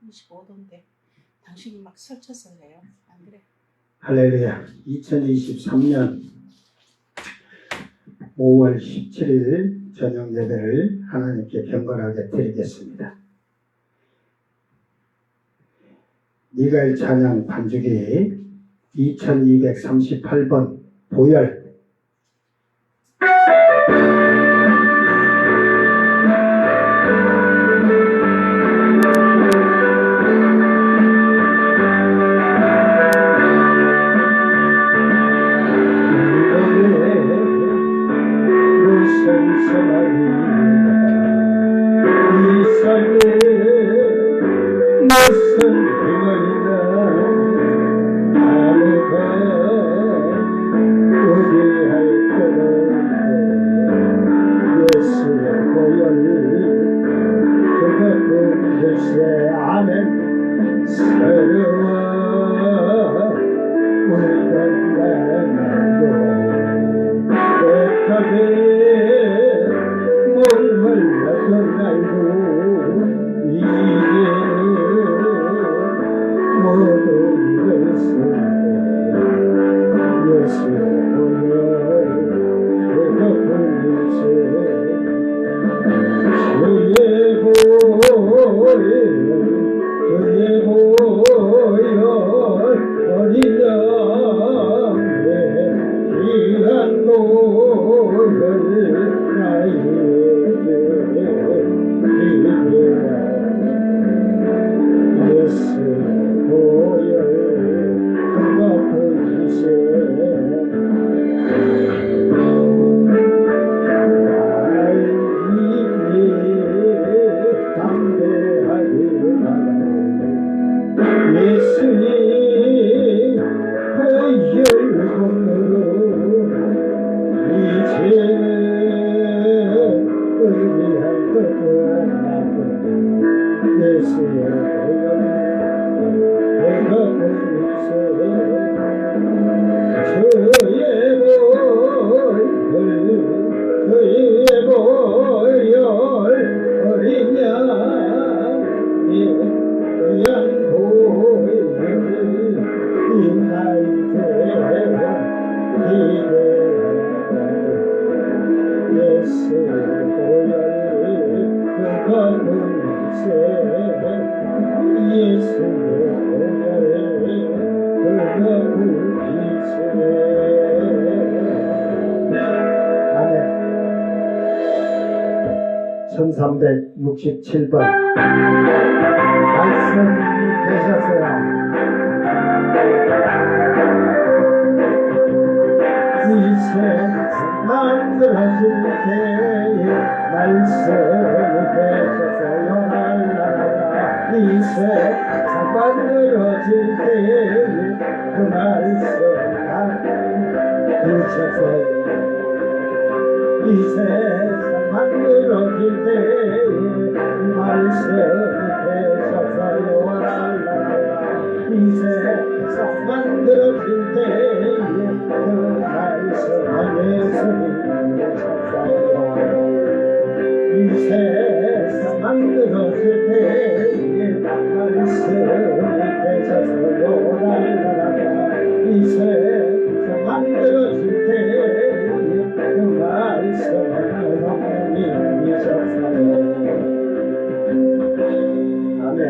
25도인데 당신이 막 설쳐서 해요. 안 그래? 할렐루야. 2023년 5월 17일 저녁 예배를 하나님께 경건하게 드리겠습니다. 미가엘 찬양 반주기 2238번 보혈. 아멘. 1367번 말씀이 되셨어요. 이 세상 만들어질 때에 말씀이 되셨어요. 할렐루야. 이 세상 만들어질 때에 그 말씀 주셨어요. 이 세상 만들어질 때에 그 말씀이 되셨어요. 할렐루야. 이 세상 만들어질 때에 그 말씀 예수님 주셨어요. 이 세상 만들어질 때에 말씀이 되셨어요. 할렐루야. 이 세상 만들어질 때에 그 말씀을 성령님이셨어요. 아멘.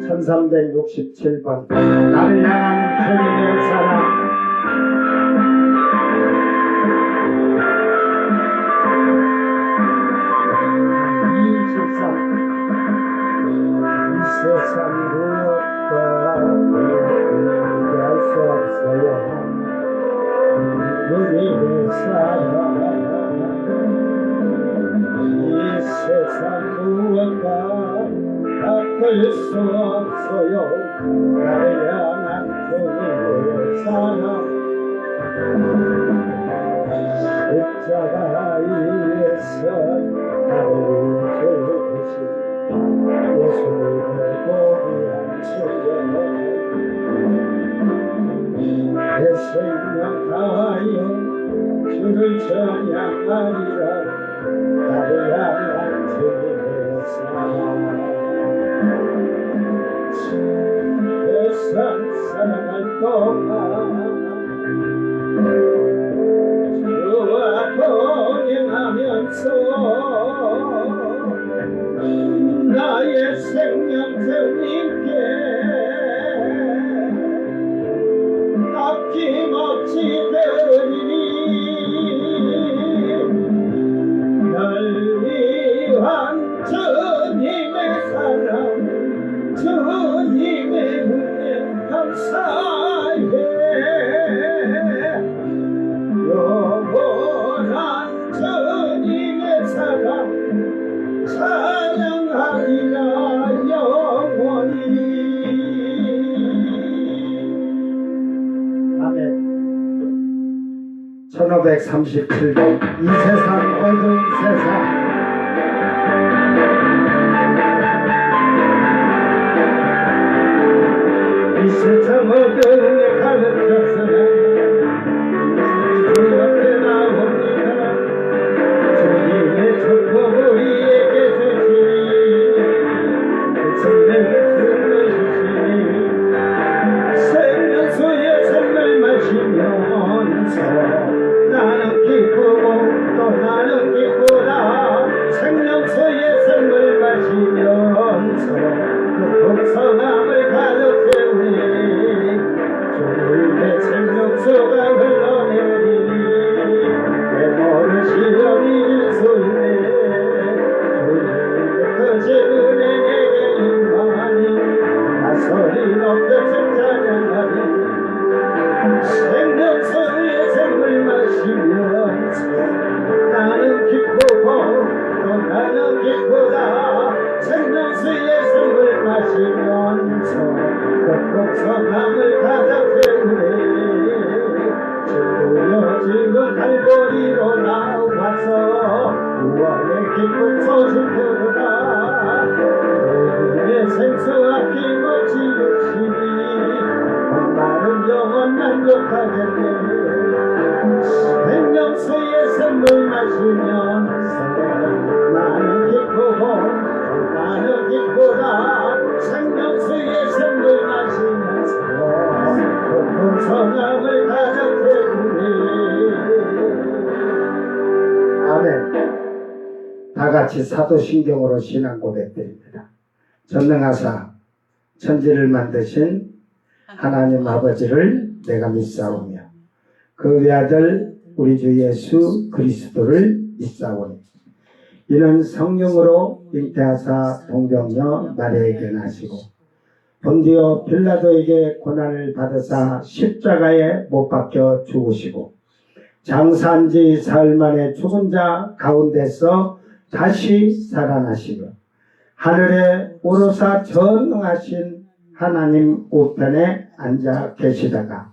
1367번 나를 향한 주님의 사랑. 이 세상 무엇과 비교할 수 없어요. 주님의 사랑. 이 세상 무엇과 바꿀 수 없어요. 나를 향한 주님의 사랑. 십자가 위에서 나를 죽으신 예수님의 고귀한 주여, 내 생명 다하여 주를 찬양하리라. 나를 향한 주님의 사랑. 동안 주와 동행하면서 나의 생명 주님께 아낌없이 드리니 널 위한 주님의 사랑 주님의 은혜 감사해 영원한 주님의 사랑 찬양하리라 영원히. 아멘. 1537번 이 세상 어두운 세상 이 세상 어둠에 가득해서는 주 앞에 나옵니다. 주님의 축복을 우리에게 주시니 생명을 주시니 생명수의 샘을 마시면서 나는 기쁘고 또 나는 기쁘다. 생명수의 샘을 마시면서 그 풍성함을 가득 채우니 주님의 생명수가 흘러내리니 내 모든 시련이 수 있네. 주님의 크신 은혜 내게 임하니 나 소리 높여 찬양하리. 생명수의 샘을 마시면서 나는 기쁘고 또 나는 기쁘다. 생명수의 샘을 마시면서 그 풍성함을 가득 채우네. 주여 지금 갈보리로 나와서 구원의 기쁜 소식 들으라. 주님의 생수 아낌없이 주시니 목마른 영혼 만족하겠네. 생명수의 샘을 마시면서 나는 기쁘고 나는 기쁘다. 생명수의 샘을 마시면서 그 풍성함을 가득 채우니. 아멘. 다같이 사도신경으로 신앙 고백드립니다. 전능하사 천지를 만드신 하나님 아버지를 내가 믿사오며 그 외아들 우리 주 예수 그리스도를 믿사오니 이는 성령으로 잉태하사 동정녀 마리아에게 나시고 본디오 빌라도에게 고난을 받으사 십자가에 못 박혀 죽으시고 장사한 지 사흘 만에 죽은 자 가운데서 다시 살아나시며 하늘에 오르사 전능하신 하나님 우편에 앉아 계시다가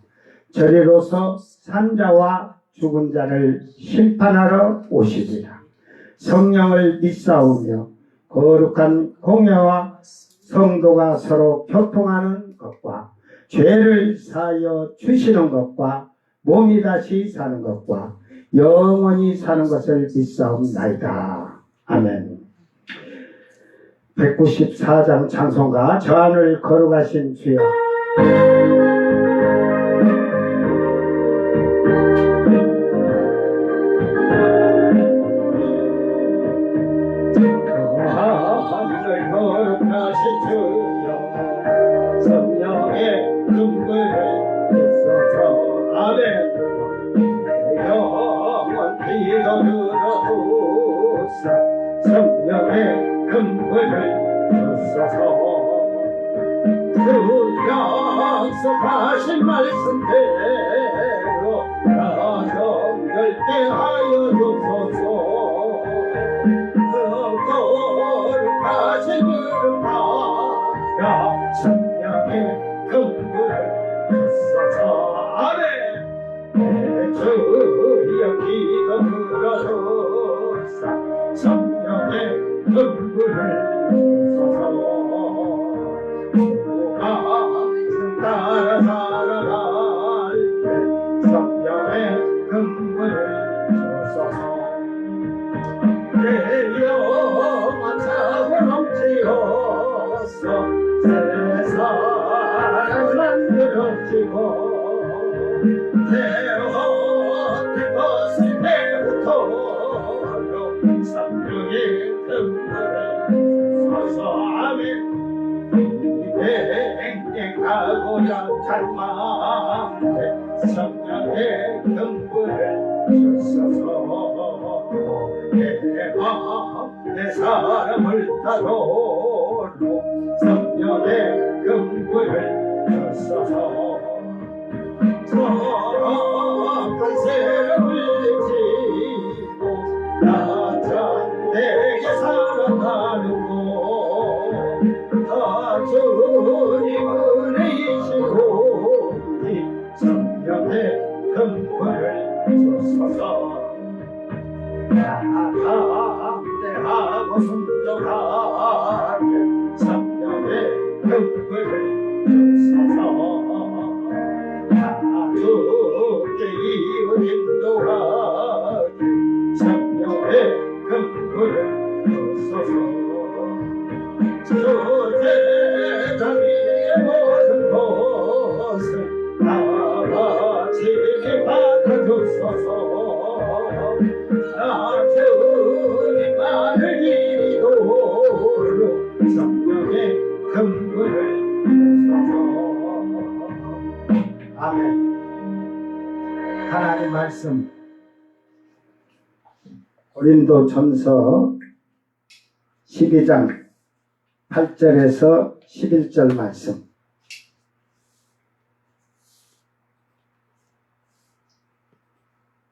저리로서 산자와 죽은 자를 심판하러 오시리라. 성령을 믿사오며 거룩한 공회와 성도가 서로 교통하는 것과 죄를 사하여 주시는 것과 몸이 다시 사는 것과 영원히 사는 것을 믿사옵나이다. 아멘. 194장 찬송가 저 하늘 걸어가신 주여 하늘 거룩하신 주여 성령의 눈물을 있어서 아멘. 영원히 거두어두사 성령의 눈물을 주소서. 그 약속하신 말씀대로 가정 결대하여 주소서. 거룩하신 이름 받아 성령의 근무를 주소서. 아멘. 주여 기도 들어주사 성령의 근무를 주소서. 주가 따라 살아갈 때 성령의 근무를 주소서. 내 영원 사고 넘치어서 세상을 만들어지고 대헛 때부터요 성령의 근거를 서서하며 행행하고자 닮아 성령의 근거를 서서 내 사람을 따로 성령의 근거를 서서 간세를 지고 나자되게 살아가는 곳다 주님을 이시고 이 성령의 근거를 주소서 나가대하고 순종하게 성령의 근거를 주소서 주께 인도하게 성령의 근거를 주소서 주제자리의 모든 것을 나같이 받아주소서 나 주님만을 이루도록 성령의 근거를 주소서. 아멘. 하나님 말씀 고린도전서 12장 8절에서 11절 말씀.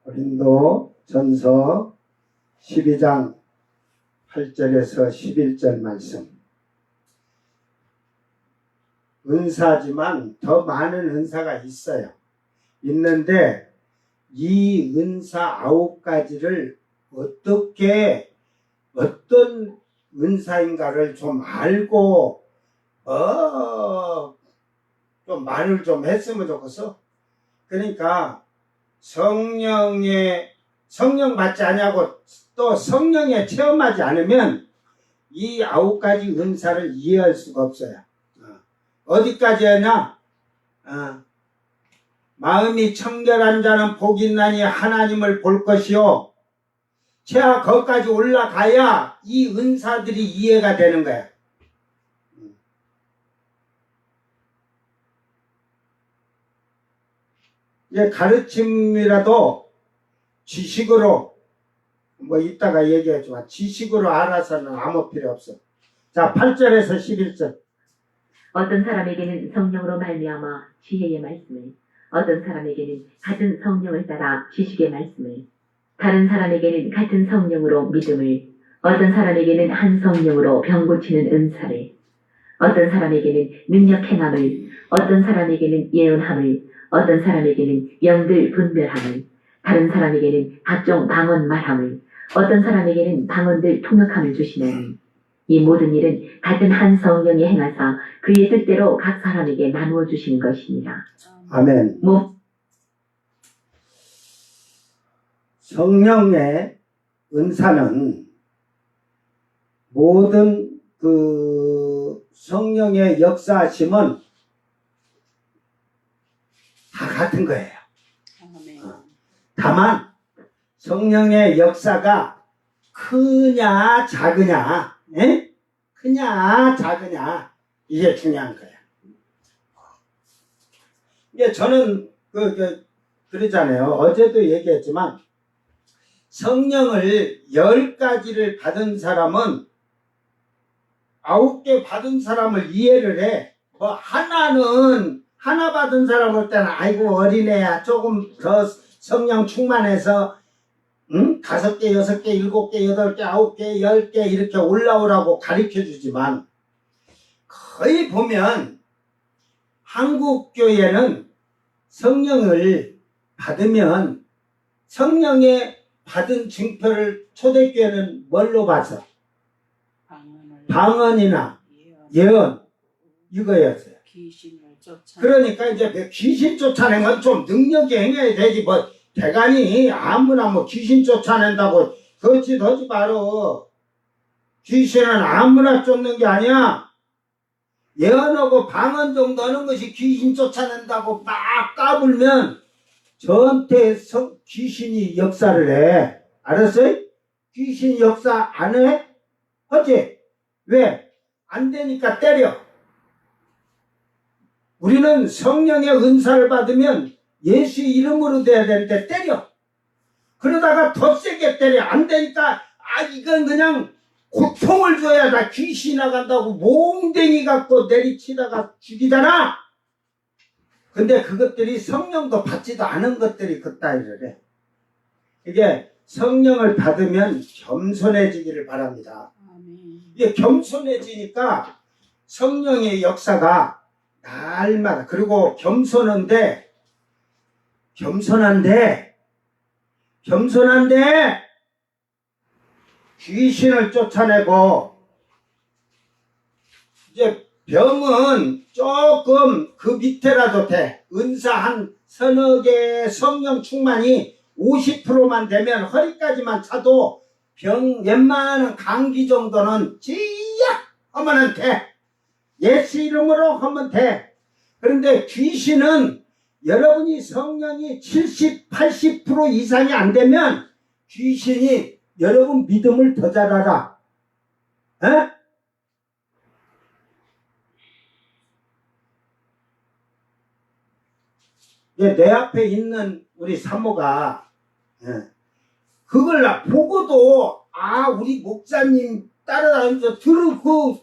고린도전서 12장 8절에서 11절 말씀. 은사지만 더 많은 은사가 있어요. 있는데 이 은사 9가지를 어떻게 어떤 은사인가를 좀 알고 좀 말을 좀 했으면 좋겠어. 그러니까 성령 받지 않냐고 또 성령에 체험하지 않으면 이 9가지 은사를 이해할 수가 없어요. 어디까지 하냐? 마음이 청결한 자는 복이 있나니 하나님을 볼 것이요. 제가 거기까지 올라가야 이 은사들이 이해가 되는 거야. 이제 가르침이라도 지식으로 뭐 이따가 얘기하지만 지식으로 알아서는 아무 필요 없어. 자, 8절에서 11절. 어떤 사람에게는 성령으로 말미암아 지혜의 말씀을, 어떤 사람에게는 같은 성령을 따라 지식의 말씀을, 다른 사람에게는 같은 성령으로 믿음을, 어떤 사람에게는 한 성령으로 병 고치는 은사를, 어떤 사람에게는 능력 행함을, 어떤 사람에게는 예언함을, 어떤 사람에게는 영들 분별함을, 다른 사람에게는 각종 방언 말함을, 어떤 사람에게는 방언들 통역함을 주시나니 이 모든 일은 같은 한 성령이 행하사 그의 뜻대로 각 사람에게 나누어 주시는 것이니라. 아멘. 성령의 은사는 모든 성령의 역사하심은 다 같은 거예요. 다만 성령의 역사가 크냐 작으냐, 크냐 작으냐, 이게 중요한 거예요. 이게 저는 그러잖아요. 어제도 얘기했지만 성령을 10가지를 받은 사람은 9개 받은 사람을 이해를 해. 뭐 하나 받은 사람 올 때는 아이고 어린애야 조금 더 성령 충만해서 5개, 6개, 7개, 8개, 9개, 10개 이렇게 올라오라고 가르쳐 주지만 거의 보면 한국 교회는 성령을 받으면 성령의 받은 증표를 초대교회는 뭘로 봐서? 방언이나 예언 이거였어요. 그러니까 이제 귀신 쫓아낸 건 좀 능력이 행해야 되지. 뭐 대간이 아무나 뭐 귀신 쫓아낸다고 거짓하지 말어. 귀신은 아무나 쫓는 게 아니야. 예언하고 방언 정도 하는 것이 귀신 쫓아낸다고 막 까불면 저한테 귀신이 역사를 해. 알았어요? 귀신 역사 안 해? 하지? 왜? 안 되니까 때려. 우리는 성령의 은사를 받으면 예수 이름으로 돼야 되는데 때려. 그러다가 더 세게 때려. 안 되니까 이건 그냥 고통을 줘야 다 귀신 나간다고 몽댕이 갖고 내리치다가 죽이잖아. 근데 그것들이 성령도 받지도 않은 것들이 그따위를 해. 이게 성령을 받으면 겸손해지기를 바랍니다. 이게 겸손해지니까 성령의 역사가 날마다, 그리고 겸손한데 귀신을 쫓아내고, 이제 병은 조금 그 밑에라도 돼. 은사 한 서너 개 성령 충만이 50%만 되면 허리까지만 차도 병 웬만한 감기 정도는 지약 하면 돼. 예수 이름으로 하면 돼. 그런데 귀신은 여러분이 성령이 70, 80% 이상이 안 되면 귀신이 여러분 믿음을 더 잘 알아. 에? 내 앞에 있는 우리 사모가 그걸 보고도 우리 목사님 따라다니면서 들은 그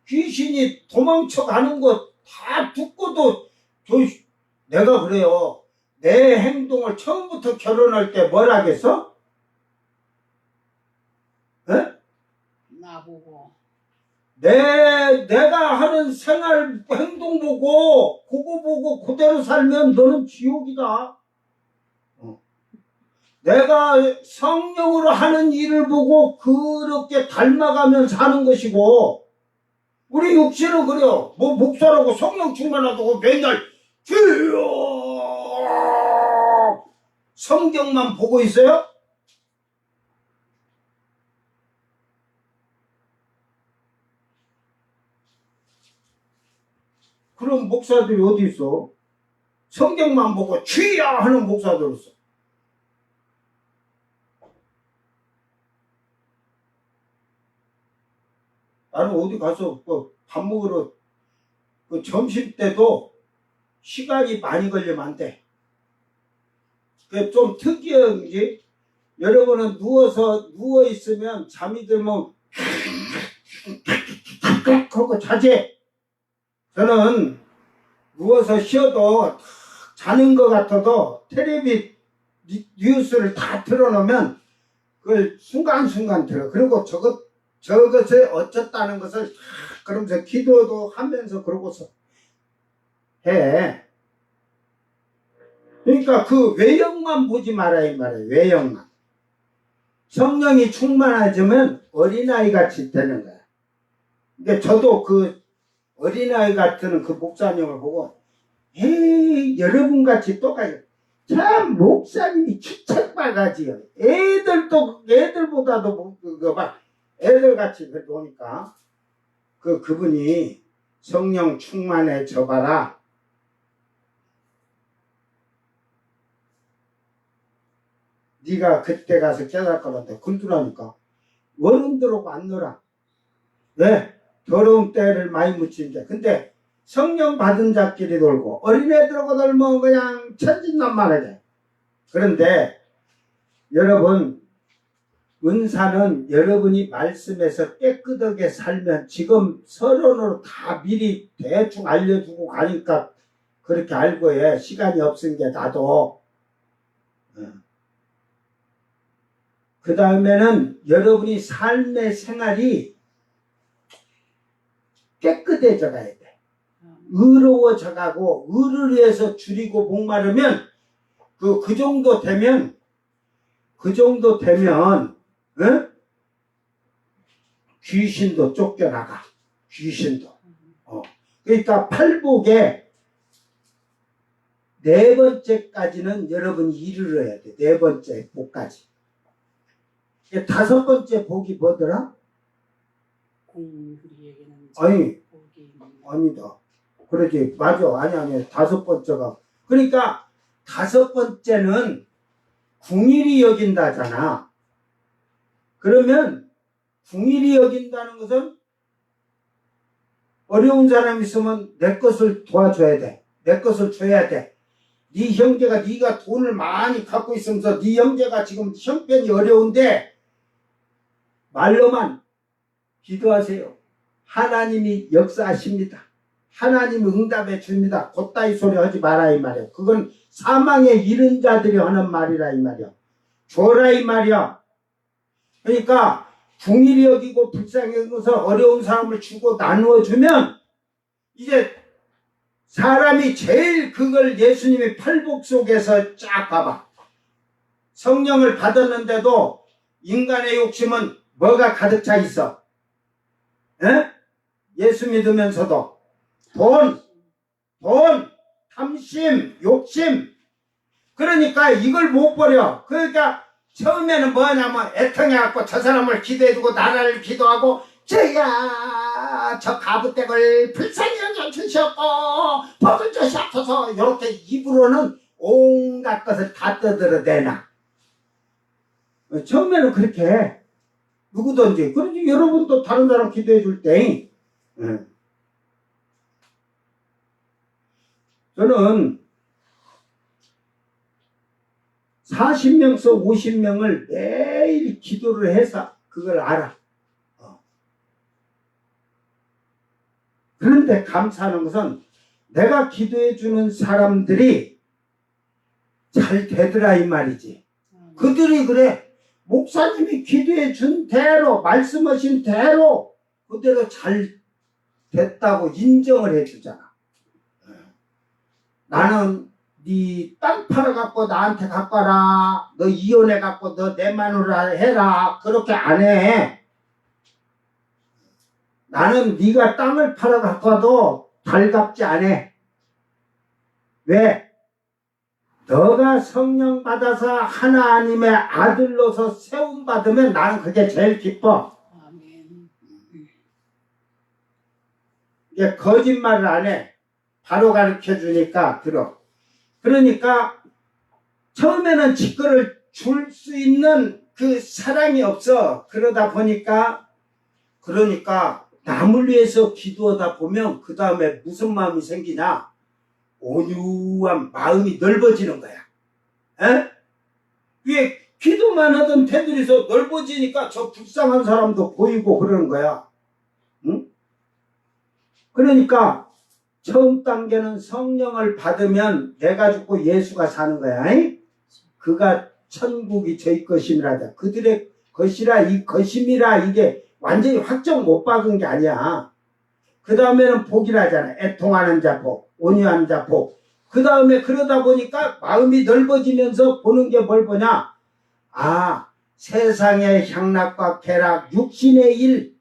귀신이 도망쳐 가는 거 다 듣고도 내가 그래요. 내 행동을 처음부터 결혼할 때 뭘 하겠어? 에? 나보고 내가 하는 생활 행동 보고 그거 보고 그대로 살면 너는 지옥이다. 내가 성령으로 하는 일을 보고 그렇게 닮아가면 사는 것이고, 우리 육신은 그래요. 뭐 목사라고 성령 충만하다고 맨날 주여 성경만 보고 있어요? 그런 목사들이 어디 있어? 성경만 보고 주여 하는 목사들 있어. 나는 어디 가서 밥 먹으러 점심 때도 시간이 많이 걸리면 안 돼. 그게 좀 특이한 게, 여러분은 누워 있으면 잠이 들면 하고 자지. 저는 누워서 쉬어도 자는 것 같아도 텔레비 뉴스를 다 틀어놓으면 그걸 순간순간 들어. 그리고 저것을 어쩌다는 것을 그러면서 기도도 하면서 그러고서 해. 그러니까 그 외형만 보지 말아야 말이에요. 외형만. 성령이 충만해지면 어린아이 같이 되는 거야. 근데 저도 그 어린아이 같은 그 목사님을 보고 여러분 같이 똑같이, 참 목사님이 기척바가지요. 애들보다도 막 애들같이 보니까 그분이 성령 충만해져 봐라. 네가 그때 가서 깨달을 거란다. 굴두라니까. 어른들하고 안 놀아. 왜? 더러운 때를 많이 묻힌다. 근데 성령 받은 자끼리 놀고 어린애들하고 놀면 그냥 천진난만하게. 그런데 여러분, 은사는 여러분이 말씀에서 깨끗하게 살면, 지금 서론으로 다 미리 대충 알려주고 가니까 그렇게 알고 해. 시간이 없은 게 나도. 그 다음에는 여러분이 삶의 생활이 깨끗해져 가야 돼. 의로워져 가고, 의를 위해서 줄이고 목마르면 그 정도 되면 귀신도 쫓겨나가. 귀신도. 그러니까 팔복에 네 번째까지는 여러분이 일을 해야 돼. 네 번째 복까지. 다섯 번째 복이 뭐더라? 공의에게는 아니다. 그러지. 맞아. 아니. 다섯 번째가. 그러니까 다섯 번째는 궁일이 여긴다잖아. 그러면 궁일이 여긴다는 것은 어려운 사람이 있으면 내 것을 도와줘야 돼. 내 것을 줘야 돼. 네 형제가 네가 돈을 많이 갖고 있으면서 네 형제가 지금 형편이 어려운데 말로만 기도하세요. 하나님이 역사하십니다. 하나님이 응답해 줍니다. 곧다이 소리 하지 마라 이 말이야. 그건 사망에 이른 자들이 하는 말이라 이 말이야. 줘라 이 말이야. 그러니까 궁일이 여기고 불쌍히 여기서 어려운 사람을 주고 나누어 주면 이제 사람이 제일 그걸 예수님의 팔복 속에서 쫙 봐봐. 성령을 받았는데도 인간의 욕심은 뭐가 가득 차 있어? 에? 예수 믿으면서도 돈, 탐심, 욕심. 그러니까 이걸 못 버려. 그러니까 처음에는 뭐냐면 애통해갖고 저 사람을 기도해주고 나라를 기도하고 저야 저 가부댁을 불쌍히 여겨 주시옵고 복을 주시옵소서 이렇게 입으로는 온갖 것을 다 떠들어대나. 처음에는 그렇게 해. 누구든지. 그런지 여러분도 다른 사람 기도해 줄 때 저는 40명서 50명을 매일 기도를 해서 그걸 알아. 그런데 감사하는 것은 내가 기도해 주는 사람들이 잘 되더라 이 말이지. 그들이 그래. 목사님이 기도해 준 대로 말씀하신 대로 그대로 잘 됐다고 인정을 해 주잖아. 나는 네 땅 팔아갖고 나한테 갖고 와라. 너 이혼해갖고 너 내 마누라 해라. 그렇게 안 해. 나는 네가 땅을 팔아갖고 와도 달갑지 않아. 왜? 너가 성령 받아서 하나님의 아들로서 세움 받으면 나는 그게 제일 기뻐. 아멘. 이게 거짓말을 안 해. 바로 가르쳐 주니까 들어. 그러니까 처음에는 직거를 줄 수 있는 그 사랑이 없어. 그러다 보니까 남을 위해서 기도하다 보면 그 다음에 무슨 마음이 생기냐? 온유한 마음이 넓어지는 거야. 에? 위에 기도만 하던 테두리에서 넓어지니까 저 불쌍한 사람도 보이고 그러는 거야. 응? 그러니까 처음 단계는 성령을 받으면 내가 죽고 예수가 사는 거야. 에? 그가 천국이 저희 것임이라. 그들의 것이라 이 것임이라 이게 완전히 확정 못 박은 게 아니야. 그 다음에는 복이라잖아. 애통하는 자 복, 온유한 자 복. 그 다음에 그러다 보니까 마음이 넓어지면서 보는 게 뭘 보냐. 아, 세상의 향락과 쾌락, 육신의 일,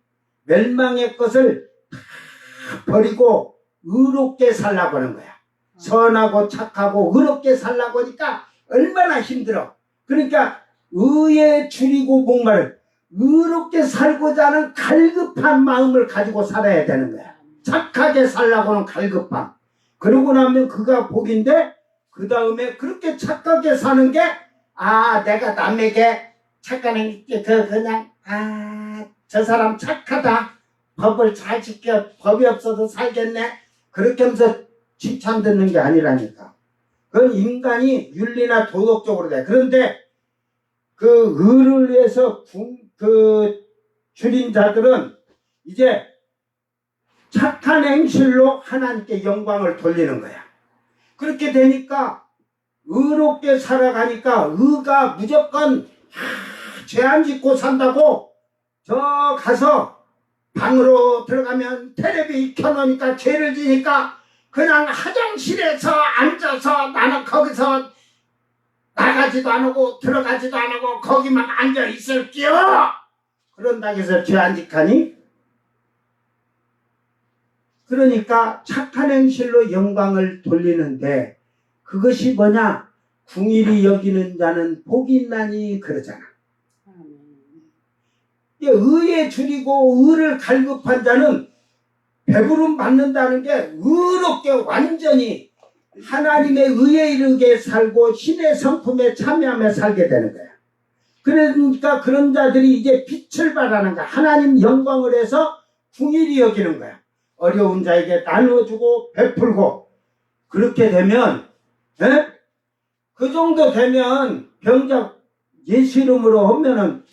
멸망의 것을 다 버리고 의롭게 살라고 하는 거야. 선하고 착하고 의롭게 살라고 하니까 얼마나 힘들어. 그러니까 의에 줄이고 목마른 의롭게 살고자 하는 갈급한 마음을 가지고 살아야 되는 거야. 착하게 살라고는 갈급함. 그러고 나면 그가 복인데 그 다음에 그렇게 착하게 사는 게 내가 남에게 착한 그냥 저 사람 착하다. 법을 잘 지켜 법이 없어도 살겠네. 그렇게 하면서 칭찬 듣는 게 아니라니까. 그건 인간이 윤리나 도덕적으로 돼. 그런데 그 의를 위해서 줄인 자들은 이제 착한 행실로 하나님께 영광을 돌리는 거야. 그렇게 되니까 의롭게 살아가니까 의가 무조건 죄 안 짓고 산다고 저 가서 방으로 들어가면 텔레비 켜놓으니까 죄를 지니까 그냥 화장실에서 앉아서 나는 거기서 나가지도 안 하고 들어가지도 안 하고 거기만 앉아 있을게요. 그런다고 해서 죄 안 짓하니? 그러니까 착한 행실로 영광을 돌리는데 그것이 뭐냐? 궁일이 여기는 자는 복이 있나니 그러잖아. 의에 줄이고 의를 갈급한 자는 배부름 받는다는 게 의롭게 완전히 하나님의 의에 이르게 살고 신의 성품에 참여하며 살게 되는 거야. 그러니까 그런 자들이 이제 빛을 발하는 거야. 하나님 영광을 해서 궁일이 여기는 거야. 어려운 자에게 나누어주고 베풀고. 그렇게 되면 그 정도 되면 병자 예수 이름으로 하면은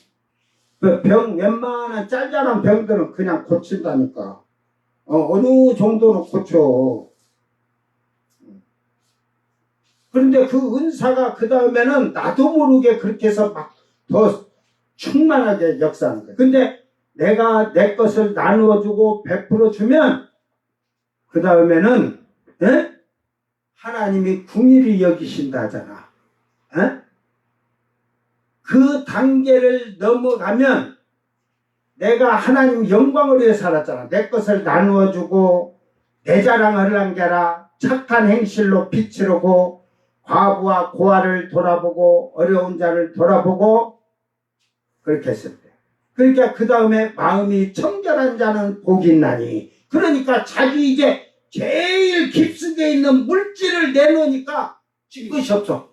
웬만한 짤짤한 병들은 그냥 고친다니까. 어느 정도는 고쳐. 그런데 그 은사가 그 다음에는 나도 모르게 그렇게 해서 막 더 충만하게 역사하는 거예요. 근데 내가 내 것을 나누어주고 베풀어주면 그 다음에는 하나님이 궁일이 여기신다 하잖아. 그 단계를 넘어가면 내가 하나님 영광을 위해 살았잖아. 내 것을 나누어주고 내 자랑을 한 게 아니라 착한 행실로 빛을 오고 과부와 고아를 돌아보고 어려운 자를 돌아보고 그렇게 했을 때. 그러니까 그 다음에 마음이 청결한 자는 복이 있나니. 그러니까 자기 이제 제일 깊숙이 있는 물질을 내놓으니까 질 것이 없어.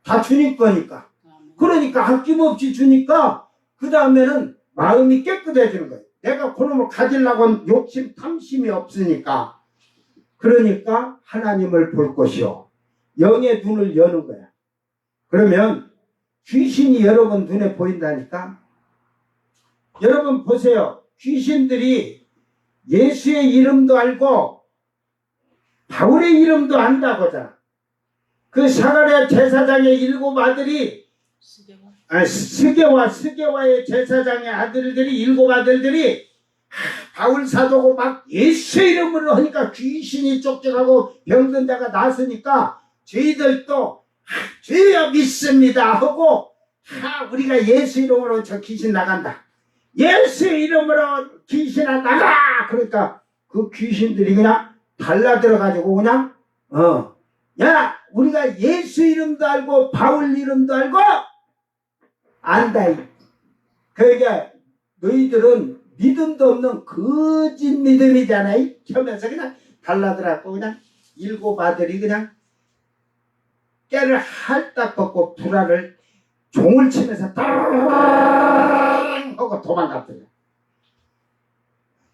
다 주님 거니까. 그러니까 아낌없이 주니까 그 다음에는 마음이 깨끗해지는 거예요. 내가 그놈을 가지려고 욕심 탐심이 없으니까. 그러니까 하나님을 볼 것이요 영의 눈을 여는 거야. 그러면 귀신이 여러분 눈에 보인다니까. 여러분 보세요. 귀신들이 예수의 이름도 알고 바울의 이름도 안다고 하잖아. 그 사가랴 제사장의 7 아들이 스게와의 제사장의 아들들이 7 아들들이 바울 사도고 막 예수 이름으로 하니까 귀신이 쫓겨가고 병든 자가 나서니까 저희들도 주여 믿습니다 하고 우리가 예수 이름으로 저 귀신 나간다. 예수 이름으로 귀신아 나가. 그러니까 그 귀신들이 그냥 달라들어가지고 그냥 야 우리가 예수 이름도 알고 바울 이름도 알고 안다. 그러니까 너희들은 믿음도 없는 거짓 믿음이잖아. 하면서 그냥 달라들어갖고 그냥 7 아들이 그냥 깨를 할딱 벗고 불알을 종을 치면서 따르릉 하고 도망갔더니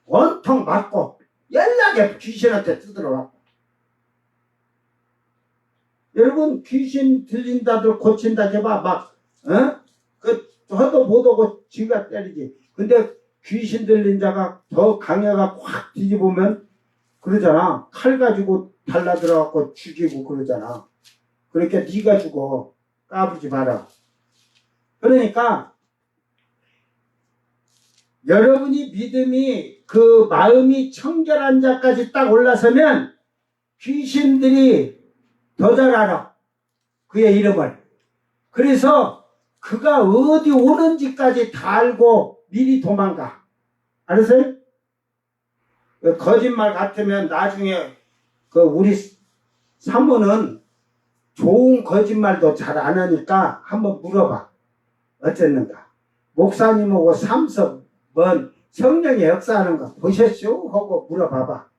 원통 맞고 연락에 귀신한테 두드러왔고. 여러분 귀신 들린다들 고친다 해봐 막 그 저도 못오고 지가 때리지. 근데 귀신 들린 자가 더 강해가 확 뒤집으면 그러잖아. 칼 가지고 달라들어갖고 죽이고 그러잖아. 그러니까 네가 죽어. 까불지 마라. 그러니까 여러분이 믿음이 그 마음이 청결한 자까지 딱 올라서면 귀신들이 더 잘 알아. 그의 이름을. 그래서 그가 어디 오는지까지 다 알고 미리 도망가. 알았어요? 거짓말 같으면 나중에 우리 사모는 좋은 거짓말도 잘 안 하니까 한번 물어봐. 어쨌는가? 목사님하고 3섭은 성령의 역사하는 거 보셨죠? 하고 물어봐봐.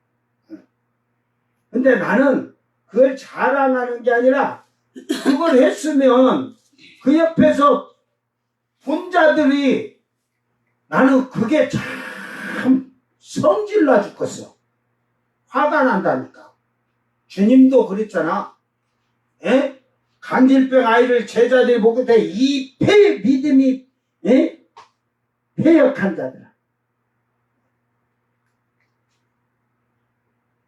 근데 나는 그걸 잘 안 하는 게 아니라 그걸 했으면 그 옆에서 본자들이 나는 그게 참 성질나 죽겠어. 화가 난다니까. 주님도 그랬잖아. 간질병 아이를 제자들이 보게 돼. 이 믿음이 폐역한 자들.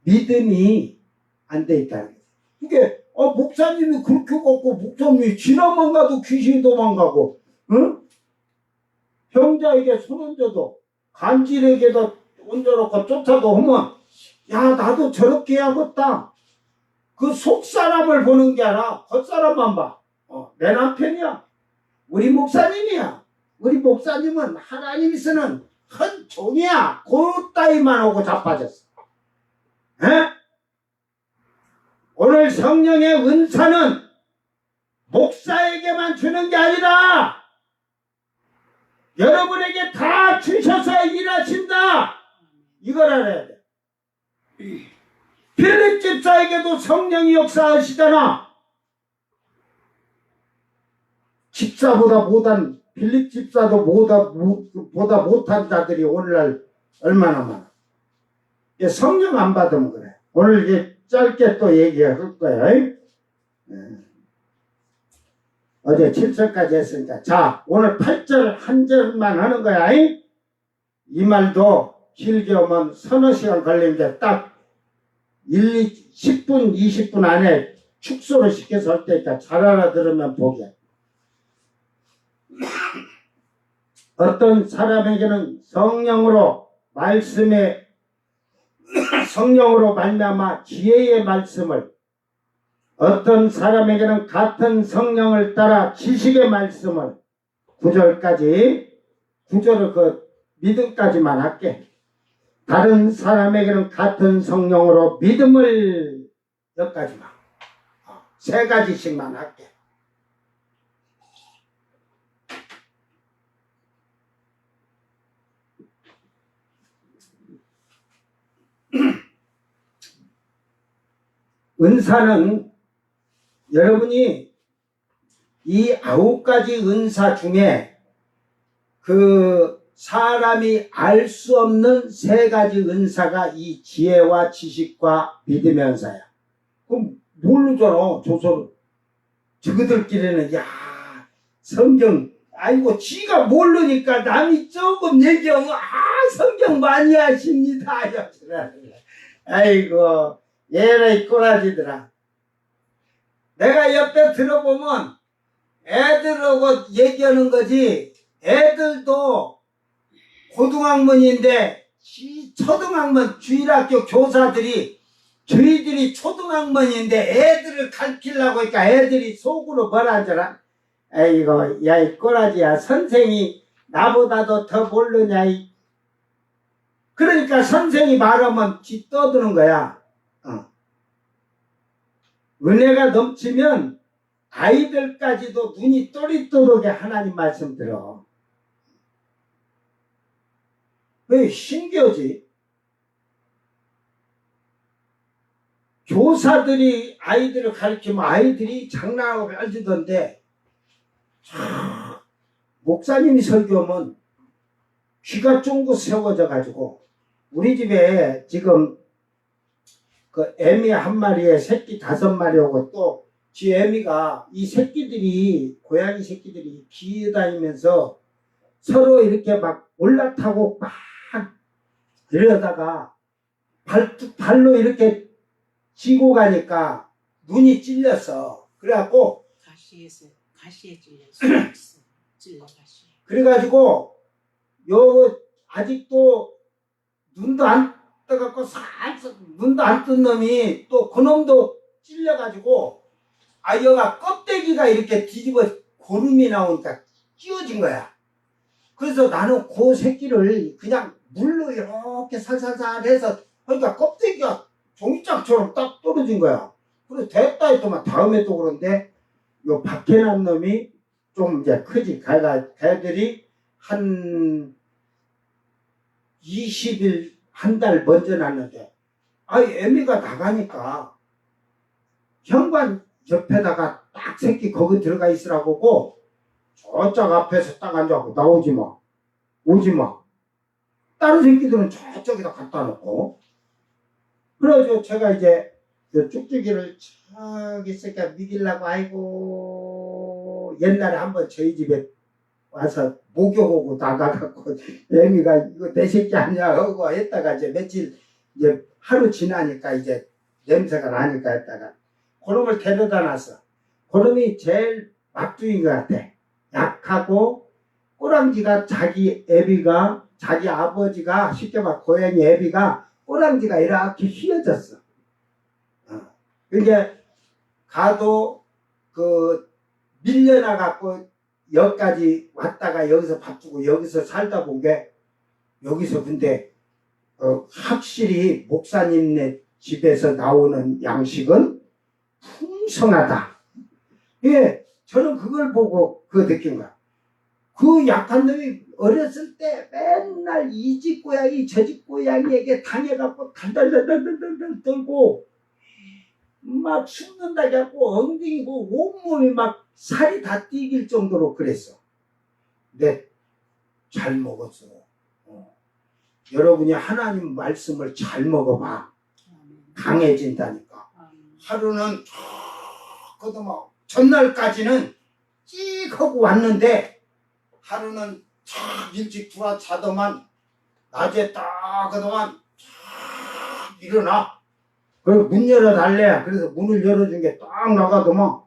믿음이 안 돼 있다는 거예요. 이게 목사님이 그렇게 걷고 목사님이 지나만 가도 귀신이 도망가고 병자에게 손 얹어도 간질에게도 얹어놓고 쫓아도 하면 야 나도 저렇게 해야겠다. 그 속사람을 보는 게 아니라 겉사람만 봐. 내 남편이야. 우리 목사님이야. 우리 목사님은 하나님이 쓰는 큰 종이야. 그 따위만 오고 자빠졌어. 오늘 성령의 은사는 목사에게만 주는 게 아니라 여러분에게 다 주셔서 일하신다. 이걸 알아야 돼. 필립집 집사에게도 성령이 역사하시잖아. 빌립 집사도 보다 못한 자들이 오늘날 얼마나 많아. 성령 안 받으면 그래. 오늘 이게 짧게 또 얘기할 거야. 어제 7절까지 했으니까. 자, 오늘 8절 한 절만 하는 거야. 이 말도 길게 오면 서너 시간 걸리는데 딱 10분, 20분 안에 축소를 시켜서 할 테니까 잘 알아들으면 보게. 어떤 사람에게는 성령으로 말미암아 지혜의 말씀을, 어떤 사람에게는 같은 성령을 따라 지식의 말씀을, 9절을 그 믿음까지만 할게. 다른 사람에게는 같은 성령으로 믿음을, 여기까지만, 3가지씩만 할게. 은사는 여러분이 이 9가지 은사 중에 그 사람이 알 수 없는 3가지 은사가 이 지혜와 지식과 믿음의 은사야. 그럼 모르잖아. 저들끼리는 성경 아이고 지가 모르니까 남이 조금 얘기하면 성경 많이 하십니다. 아이고 얘네 꼬라지더라. 내가 옆에 들어보면 애들하고 얘기하는 거지. 애들도 고등학문인데 초등학문 주일학교 교사들이 저희들이 초등학문인데 애들을 가르치려고 하니까 애들이 속으로 뭐라 하더라. 아이고 야 이 꼬라지야, 선생이 나보다도 더 모르냐. 그러니까 선생이 말하면 쥐 떠드는 거야. 은혜가 넘치면 아이들까지도 눈이 또릿또릿하게 하나님 말씀 들어. 왜 신기하지? 교사들이 아이들을 가르치면 아이들이 장난하고 펼치던데 목사님이 설교하면 귀가 쫑긋 세워져 가지고, 우리 집에 지금 그 애미 한 마리에 새끼 5마리하고 또 지 애미가, 이 새끼들이, 고양이 새끼들이 기어다니면서 서로 이렇게 막 올라타고 막 이러다가 발로 이렇게 지고 가니까 눈이 찔렸어. 그래갖고 가시에 찔려 가시. 그래가지고 아직도 눈도 안 떠갖고 살짝 눈도 안 뜬 놈이 또 그놈도 찔려가지고 여가 껍데기가 이렇게 뒤집어 고름이 나오니까 찢어진 거야. 그래서 나는 그 새끼를 그냥 물로 이렇게 살살살 해서, 그러니까 껍데기가 종이짝처럼 딱 떨어진 거야. 그래서 됐다 했더만 다음에 또 그런데 요 밖에 난 놈이 좀 이제 크지. 걔들이 한 20일, 한 달 먼저 났는데, 애미가 나가니까 현관 옆에다가 딱 새끼 거기 들어가 있으라고 하고, 저쪽 앞에서 딱 앉아갖고 나오지 마. 오지 마. 다른 새끼들은 저쪽에다 갖다 놓고. 그래가지고 제가 이제 그 쭉쭉이를 저기 새끼가 먹이려고, 아이고, 옛날에 한번 저희 집에 와서 목욕하고 나가갖고 애미가 이거 내 새끼 아니야 하고 했다가 이제 며칠, 이제 하루 지나니까 이제 냄새가 나니까 했다가 그놈을 데려다 놨어. 그놈이 제일 막둥인 것 같아. 약하고 꼬랑지가, 자기 아버지가, 쉽게 말 고양이 애비가 꼬랑지가 이렇게 휘어졌어. 그러니까 가도 밀려나갖고 여기까지 왔다가 여기서 밥 주고 여기서 살다 본 게, 여기서 근데 확실히 목사님네 집에서 나오는 양식은 풍성하다. 예, 저는 그걸 보고 느낀 거야. 그 약한 놈이 어렸을 때 맨날 이 집 고양이 저 집 고양이에게 당해갖고 달달달달달달 떨고 막 숨는다 해갖고 엉덩이고 온몸이 막 살이 다 띠길 정도로 그랬어. 근데 잘 먹었어. 여러분이 하나님 말씀을 잘 먹어봐. 강해진다니까. 하루는 그동안 전날까지는 찍 하고 왔는데 하루는 참 일찍 자더만 낮에 딱 그동안 참 일어나. 그리고 문 열어달래. 그래서 문을 열어준 게 딱 나가더만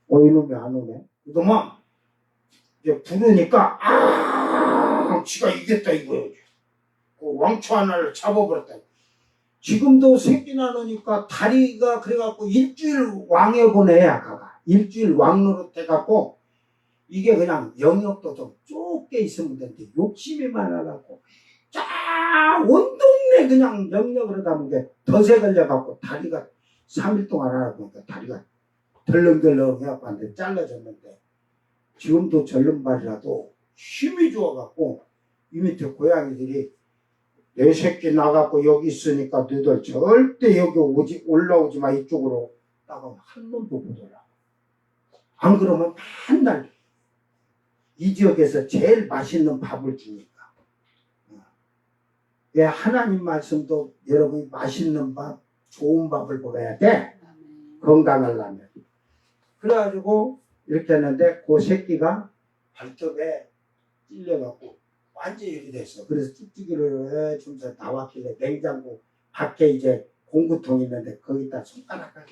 이놈이 안 오네. 그러더만 이제 부르니까 지가 이겼다 이거예요. 그 왕초 하나를 잡아버렸다. 지금도 새끼 나누니까 다리가 그래갖고 일주일 왕에 보내 아까가 일주일 왕 노릇 해갖고 이게 그냥 영역도 좀 좁게 있으면 되는데 욕심이 많아갖고 쫙 온 동네 그냥 영역으로 하다 보니까 덫에 걸려갖고 다리가 3일 동안 안 하다 보니까 다리가 덜렁덜렁 해갖고 한테 잘라졌는데 지금도 절름발이라도 힘이 좋아갖고 이 밑에 고양이들이 내 새끼 나갖고 여기 있으니까 너희들 절대 여기 올라오지 마 이쪽으로 나가면 한 놈도 못 올라. 안 그러면 맨날 이 지역에서 제일 맛있는 밥을 주니까. 왜 하나님 말씀도 여러분이 맛있는 밥, 좋은 밥을 먹어야 돼. 건강하려면. 그래가지고 이렇게 했는데 그 새끼가 발톱에 찔려갖고 완전히 이렇게 됐어. 그래서 쭉쭉이를 해주면서 나왔길래 냉장고 밖에 이제 공구통 있는데 거기다 손가락을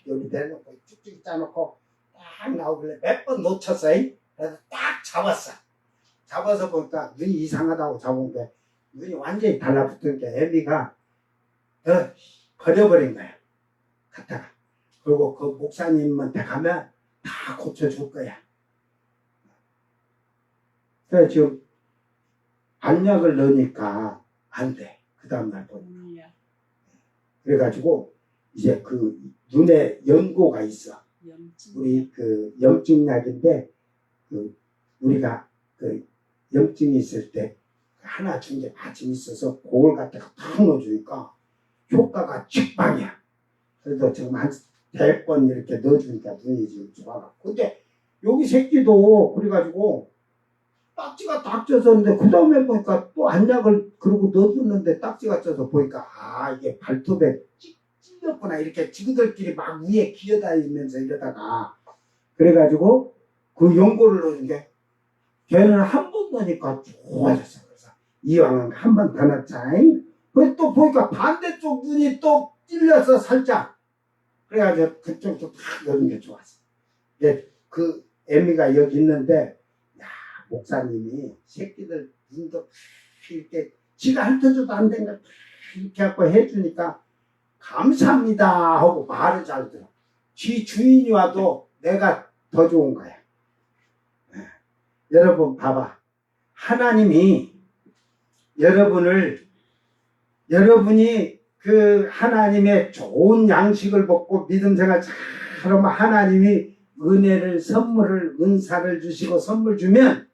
여기 대놓고 쭉쭉이 짜놓고 딱 나오길래 몇 번 놓쳤어. 그래서 딱 잡았어. 잡아서 보니까 눈이 이상하다고 잡은 게 눈이 완전히 달라붙은 게 애미가 버려버린 거야. 갔다가. 그리고 그 목사님한테 가면 다 고쳐줄 거야. 그래서 지금 안약을 넣으니까 안 돼. 그 다음날 보니까. 그래가지고 이제 그 눈에 연고가 있어. 우리 그 염증약인데 그 우리가 그 염증이 있을 때 하나 준 게 마침 있어서 그걸 갖다가 탁 넣어주니까 효과가 직방이야. 그래도 지금 한 100번 이렇게 넣어주니까 눈이 지금 좋아갖고. 근데 여기 새끼도 그래가지고 딱지가 딱 쪄졌는데 그 다음에 보니까 또 안약을 그러고 넣어줬는데 딱지가 쪄서 보니까 이게 발톱에 찔렸구나. 이렇게 지그들끼리 막 위에 기어다니면서 이러다가 그래가지고 그 연고를 넣은 게 걔는 한 번 넣으니까 좋아졌어. 그래서 이왕은 한 번 더 넣자. 그래서 또 보니까 반대쪽 눈이 또 찔려서 살짝. 그래가지고 그쪽도 탁 넣은 게 좋았어. 그 애미가 여기 있는데 목사님이 새끼들 눈도 이렇게 지가 핥아줘도 안 된 걸 이렇게 갖고 해주니까 감사합니다 하고 말을 잘 들어. 지 주인이 와도 내가 더 좋은 거야. 여러분 봐봐. 하나님이 여러분이 그 하나님의 좋은 양식을 먹고 믿음 생활 잘하면 하나님이 은혜를 선물을 은사를 주시고 선물 주면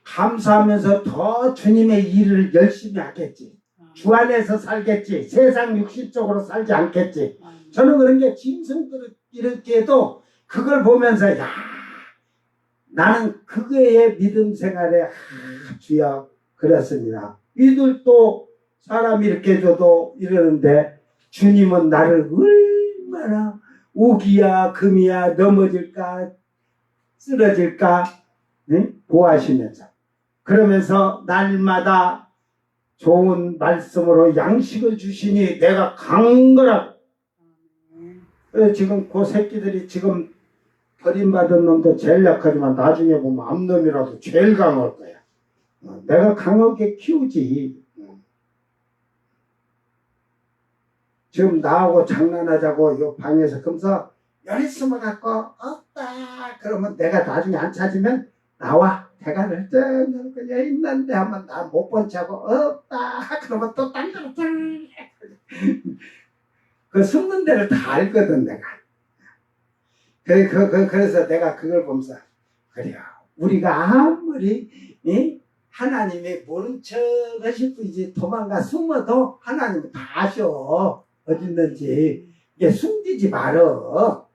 감사하면서 더 주님의 일을 열심히 하겠지. 주 안에서 살겠지. 세상 육신적으로 살지 않겠지. 저는 그런 게 짐승들 이렇게 해도 그걸 보면서 나는 그거의 믿음 생활에 주여 그렇습니다. 이들도 사람이 이렇게 해줘도 이러는데 주님은 나를 얼마나 우기야 금이야 넘어질까 쓰러질까 보아하시면서 그러면서 날마다 좋은 말씀으로 양식을 주시니 내가 강한 거라. 지금 그 새끼들이 지금 버림받은 놈도 제일 약하지만 나중에 보면 암놈이라도 제일 강할 거야. 내가 강하게 키우지. 지금 나하고 장난하자고 요 방에서 그러면서 열있으면 갖고 없다 그러면 내가 나중에 안 찾으면 나와 대가를 쩍 여기 있는데 하면 나 못 본 척하고 없다 그러면 또 딴 데로 그 숨는 데를 다 알거든 내가. 그래서 내가 그걸 보면서 그래요. 우리가 아무리 하나님이 모른 척 하실 뿐이지 도망가 숨어도 하나님이 다 아셔. 어디 있는지. 이게 숨기지 말어.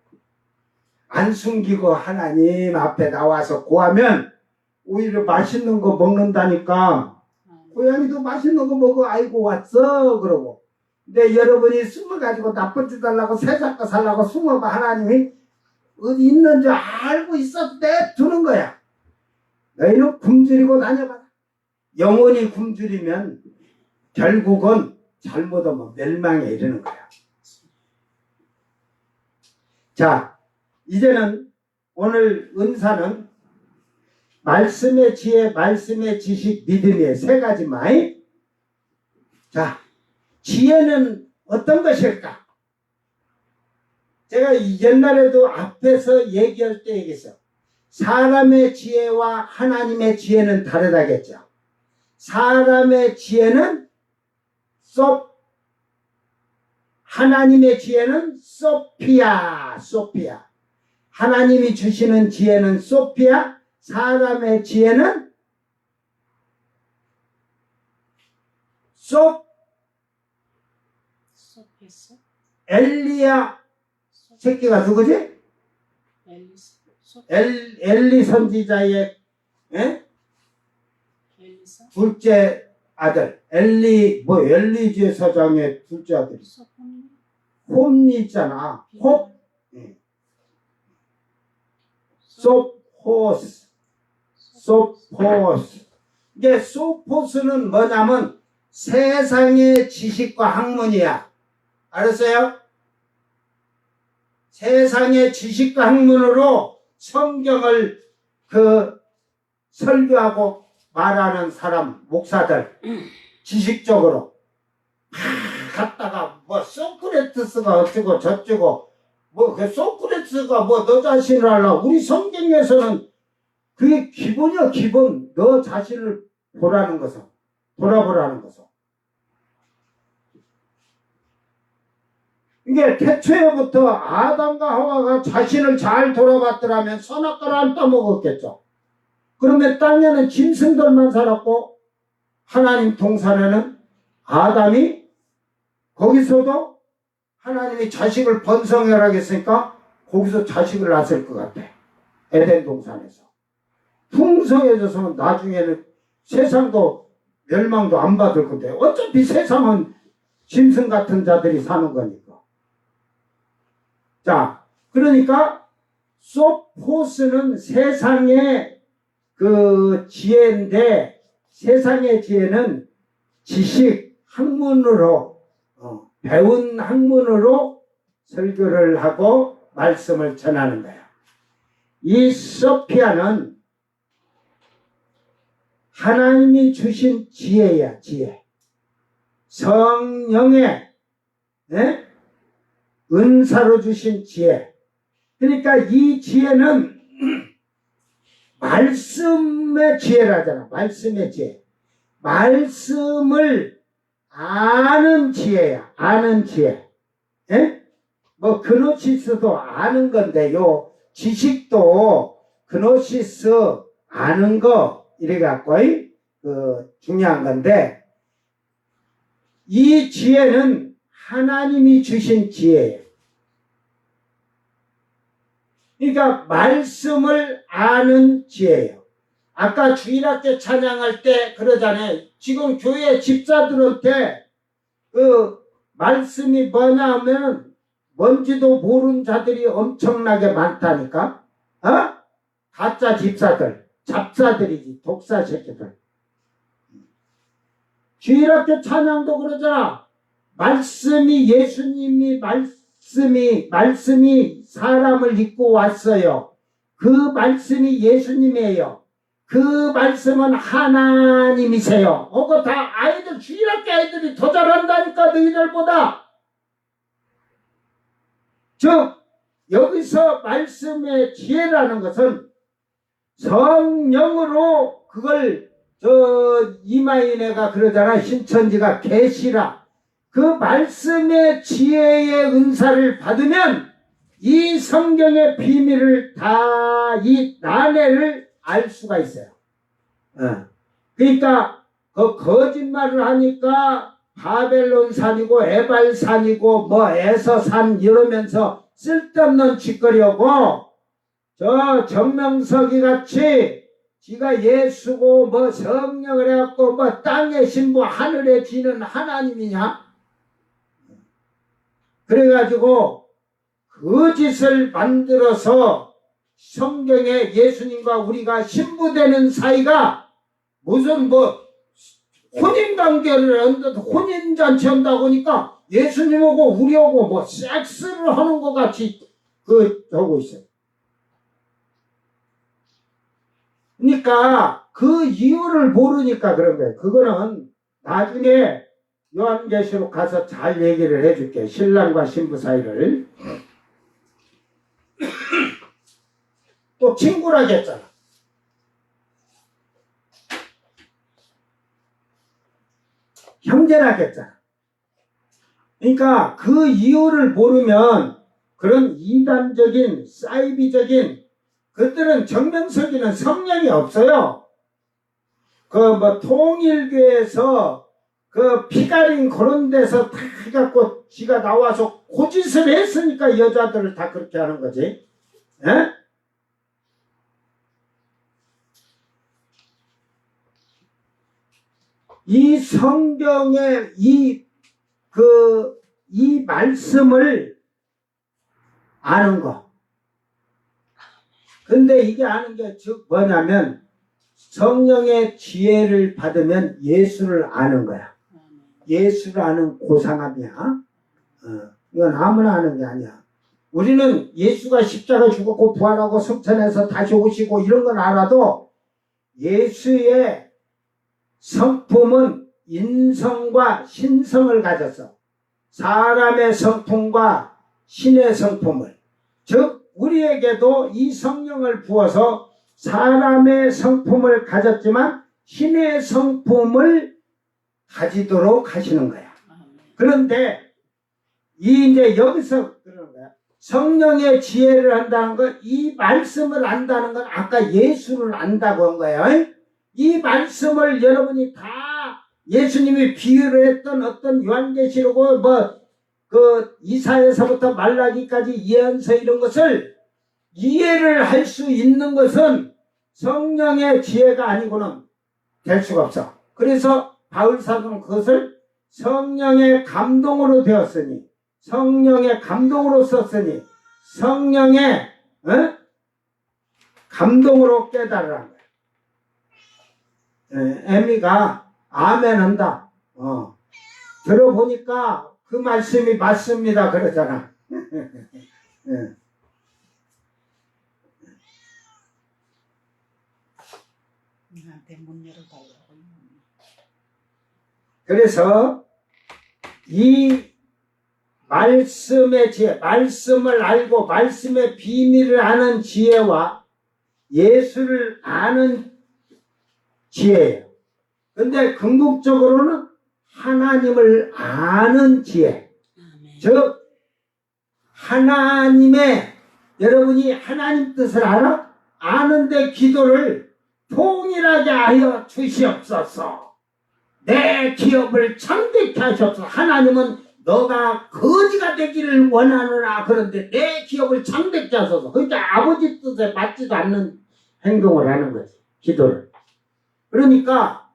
안 숨기고 하나님 앞에 나와서 구하면 오히려 맛있는 거 먹는다니까. 고양이도 맛있는 거 먹어. 아이고 왔어 그러고. 근데 여러분이 숨어가지고 나쁜 짓 하려고 세상거 살라고 숨어봐. 하나님이 어디 있는 줄 알고 있어도 내두는 거야. 너희는 굶주리고 다녀봐라. 영원히 굶주리면 결국은 잘못하면 멸망에 이르는 거야. 자, 이제는 오늘 은사는 말씀의 지혜, 말씀의 지식, 믿음의 세 가지만. 자, 지혜는 어떤 것일까? 제가 옛날에도 앞에서 얘기할 때 얘기했어. 사람의 지혜와 하나님의 지혜는 다르다겠죠. 사람의 지혜는 하나님의 지혜는 소피아. 하나님이 주시는 지혜는 소피아, 사람의 지혜는 엘리야. 새끼가 누구지? 엘리 선지자의 둘째 아들. 엘리제 서장의 둘째 아들. 홈니잖아. 소포스. 이게 소포스는 뭐냐면 세상의 지식과 학문이야. 알았어요? 세상의 지식과 학문으로 성경을 설교하고 말하는 사람, 목사들, 지식적으로 갖다가 뭐 소크라테스가 어쩌고 저쩌고 소크라테스가 너 자신을 알라. 우리 성경에서는 그게 기본이야. 기본. 너 자신을 보라는 것은, 돌아보라는 것은. 이게 태초에부터 아담과 하와가 자신을 잘 돌아봤더라면 선악과를 안 따먹었겠죠. 그러면 땅에는 짐승들만 살았고 하나님 동산에는 아담이 거기서도 하나님이 자식을 번성하라고 했으니까 거기서 자식을 낳았을 것 같아. 에덴 동산에서. 풍성해져서 나중에는 세상도 멸망도 안 받을 건데 어차피 세상은 짐승 같은 자들이 사는 거니까. 자, 그러니까 소포스는 세상의 지혜인데 세상의 지혜는 지식, 학문으로 배운 학문으로 설교를 하고 말씀을 전하는 거야. 이 소피아는 하나님이 주신 지혜야. 지혜. 성령의 은사로 주신 지혜. 그러니까 이 지혜는 말씀의 지혜라잖아. 말씀의 지혜. 말씀을 아는 지혜야. 아는 지혜. 뭐 그노시스도 아는 건데요. 지식도 그노시스 아는 거 이래 갖고 중요한 건데 이 지혜는 하나님이 주신 지혜예요. 그러니까 말씀을 아는 지혜예요. 아까 주일학교 찬양할 때 그러잖아요. 지금 교회 집사들한테 말씀이 뭐냐 하면 뭔지도 모르는 자들이 엄청나게 많다니까. 가짜 집사들, 잡사들이지, 독사 새끼들. 주일학교 찬양도 그러잖아. 말씀이 말씀이 사람을 입고 왔어요. 그 말씀이 예수님이에요. 그 말씀은 하나님이세요. 그거 다 아이들, 주일학교 아이들이 더 잘한다니까, 너희들보다. 즉, 여기서 말씀의 지혜라는 것은 성령으로 그걸 이마인애가 그러잖아. 신천지가 계시라. 그 말씀의 지혜의 은사를 받으면 이 성경의 비밀을 다 이 나래를 알 수가 있어요. 그러니까 그 거짓말을 하니까 바벨론 산이고 에발 산이고 뭐 에서 산 이러면서 쓸데없는 짓거리하고 저 정명석이 같이 지가 예수고 뭐 성령을 해갖고 뭐 땅의 신부 하늘에 지는 하나님이냐? 그래가지고 그 짓을 만들어서 성경에 예수님과 우리가 신부되는 사이가 무슨 뭐 혼인관계를 한다고 혼인잔치 한다고 하니까 예수님하고 우리하고 뭐 섹스를 하는 것 같이 하고 있어요. 그러니까 그 이유를 모르니까 그런 거예요. 그거는 나중에 요한계시록 가서 잘 얘기를 해줄게. 신랑과 신부 사이를. 또 친구라겠잖아. 형제라겠잖아. 그러니까 그 이유를 모르면 그런 이단적인 사이비적인 그들은 정명석이는 성령이 없어요. 그 뭐 통일교에서 그 피가린 그런 데서 다 해갖고 지가 나와서 고짓을 했으니까 여자들을 다 그렇게 하는 거지. 에? 이 성경의 이 말씀을 아는 거. 근데 이게 아는 게 즉 뭐냐면 성령의 지혜를 받으면 예수를 아는 거야. 예수를 아는 고상함이야. 이건 아무나 아는 게 아니야. 우리는 예수가 십자가 죽었고 부활하고 성천에서 다시 오시고 이런 건 알아도 예수의 성품은 인성과 신성을 가졌어. 사람의 성품과 신의 성품을. 즉 우리에게도 이 성령을 부어서 사람의 성품을 가졌지만 신의 성품을 가지도록 하시는 거야. 그런데 이제 여기서 그러는 거야. 성령의 지혜를 한다는 건 이 말씀을 안다는 건 아까 예수를 안다고 한 거예요. 이 말씀을 여러분이 다 예수님이 비유를 했던 어떤 요한계시록고 뭐 그 이사야서부터 말라기까지 예언서 이런 것을 이해를 할 수 있는 것은 성령의 지혜가 아니고는 될 수가 없어. 그래서 바울 사도는 그것을 성령의 감동으로 되었으니 성령의 감동으로 썼으니 성령의 감동으로 깨달으라는 거야. 에미가 아멘 한다. 들어보니까 그 말씀이 맞습니다 그러잖아. 나한테 문 열어달라고. 그래서 이 말씀의 지혜, 말씀을 알고 말씀의 비밀을 아는 지혜와 예수를 아는 지혜예요. 근데 궁극적으로는 하나님을 아는 지혜. 즉 하나님의 여러분이 하나님 뜻을 알아? 아는데 기도를 통일하게 하여 주시옵소서. 내 기업을 창대케 하시옵소서. 하나님은 너가 거지가 되기를 원하느라 그런데 내 기업을 창대케 하소서. 그러니까 아버지 뜻에 맞지도 않는 행동을 하는 거지. 기도를. 그러니까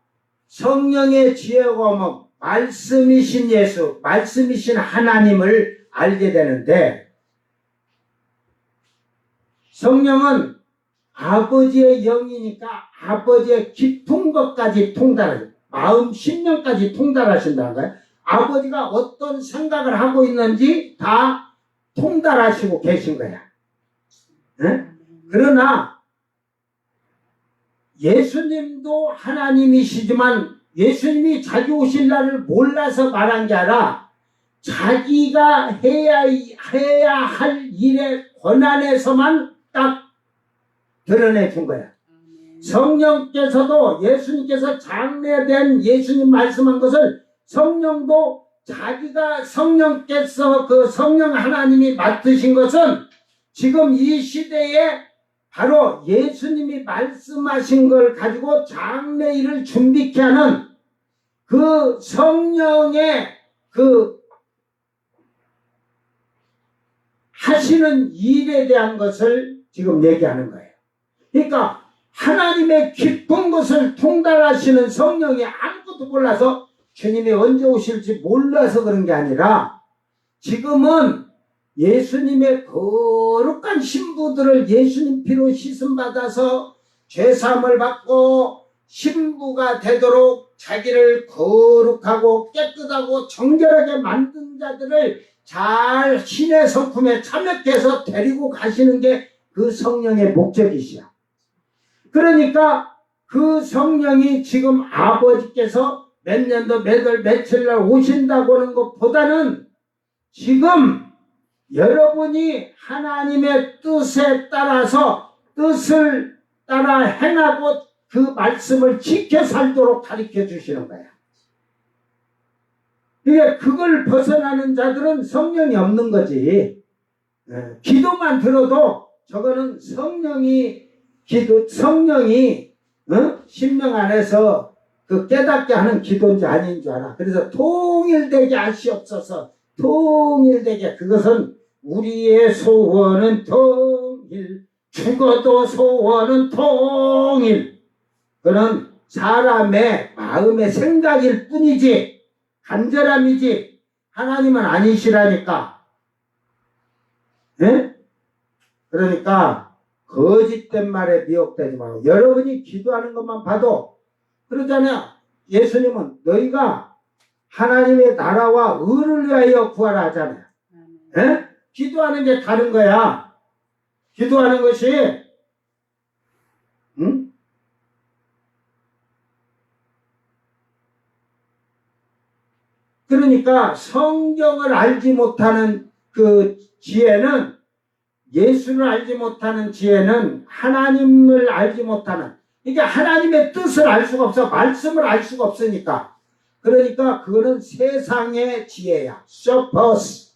성령의 지혜가 오면 말씀이신 예수, 말씀이신 하나님을 알게 되는데 성령은 아버지의 영이니까 아버지의 깊은 것까지 통달하죠. 마음, 심령까지 통달하신다는 거예요. 아버지가 어떤 생각을 하고 있는지 다 통달하시고 계신 거야. 네? 그러나 예수님도 하나님이시지만 예수님이 자기 오실 날을 몰라서 말한 게 아니라 자기가 해야 할 일의 권한에서만 딱 드러내 준 거야. 성령께서도 예수님께서 장래된 예수님 말씀한 것을 성령도 자기가 성령께서 그 성령 하나님이 맡으신 것은 지금 이 시대에 바로 예수님이 말씀하신 걸 가지고 장래일을 준비케 하는 그 성령의 그 하시는 일에 대한 것을 지금 얘기하는 거예요. 그러니까 하나님의 깊은 것을 통달하시는 성령이 아무것도 몰라서 주님이 언제 오실지 몰라서 그런 게 아니라 지금은 예수님의 거룩한 신부들을 예수님 피로 씻음받아서 죄사함을 받고 신부가 되도록 자기를 거룩하고 깨끗하고 정결하게 만든 자들을 잘 신의 성품에 참여해서 데리고 가시는 게 그 성령의 목적이시야. 그러니까 그 성령이 지금 아버지께서 몇 년도 몇 월 며칠 날 오신다고 하는 것보다는 지금 여러분이 하나님의 뜻에 따라서 뜻을 따라 행하고 그 말씀을 지켜 살도록 가르쳐 주시는 거야. 그러니까 그걸 벗어나는 자들은 성령이 없는 거지. 기도만 들어도 저거는 성령이 심령 안에서 그 깨닫게 하는 기도인지 아닌 줄 알아. 그래서 통일되게 하시옵소서. 통일되게. 그것은 우리의 소원은 통일. 죽어도 소원은 통일. 그는 사람의 마음의 생각일 뿐이지 간절함이지 하나님은 아니시라니까. 네? 그러니까 거짓된 말에 미혹되지 말고 여러분이 기도하는 것만 봐도 그러잖아요. 예수님은 너희가 하나님의 나라와 의를 위하여 구하라 하잖아요. 네? 기도하는 게 다른 거야. 기도하는 것이 응? 그러니까 성경을 알지 못하는 그 지혜는 예수를 알지 못하는 지혜는 하나님을 알지 못하는 이게 하나님의 뜻을 알 수가 없어. 말씀을 알 수가 없으니까. 그러니까 그거는 세상의 지혜야. 서퍼스.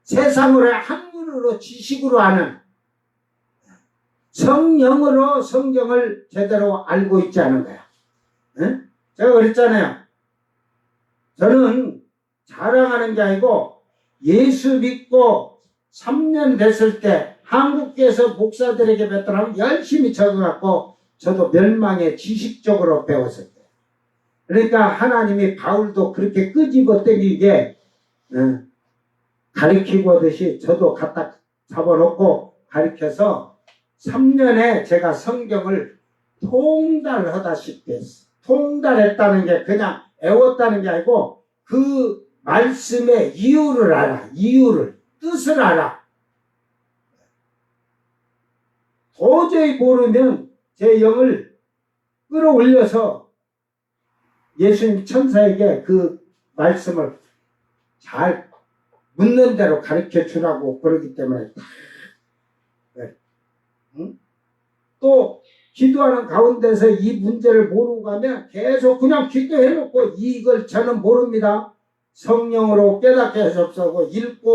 세상으로 학문으로 지식으로 아는 성령으로 성경을 제대로 알고 있지 않은 거야. 응? 제가 그랬잖아요. 저는 자랑하는 게 아니고 예수 믿고 3년 됐을 때 한국에서 목사들에게 뵙더라면 열심히 적어갖고 저도 멸망에 지식적으로 배웠을 때. 그러니까 하나님이 바울도 그렇게 끄집어떼기게 가르치고 하듯이 저도 갖다 잡아놓고 가르쳐서 3년에 제가 성경을 통달하다시피 했어. 통달했다는 게 그냥 애웠다는 게 아니고 그 말씀의 이유를 알아. 이유를. 뜻을 알아. 도저히 모르면 제 영을 끌어올려서 예수님 천사에게 그 말씀을 잘 묻는 대로 가르쳐 주라고 그러기 때문에 응? 또 기도하는 가운데서 이 문제를 모르고 가면 계속 그냥 기도해놓고 이걸 저는 모릅니다. 성령으로 깨닫게 하시옵소서. 읽고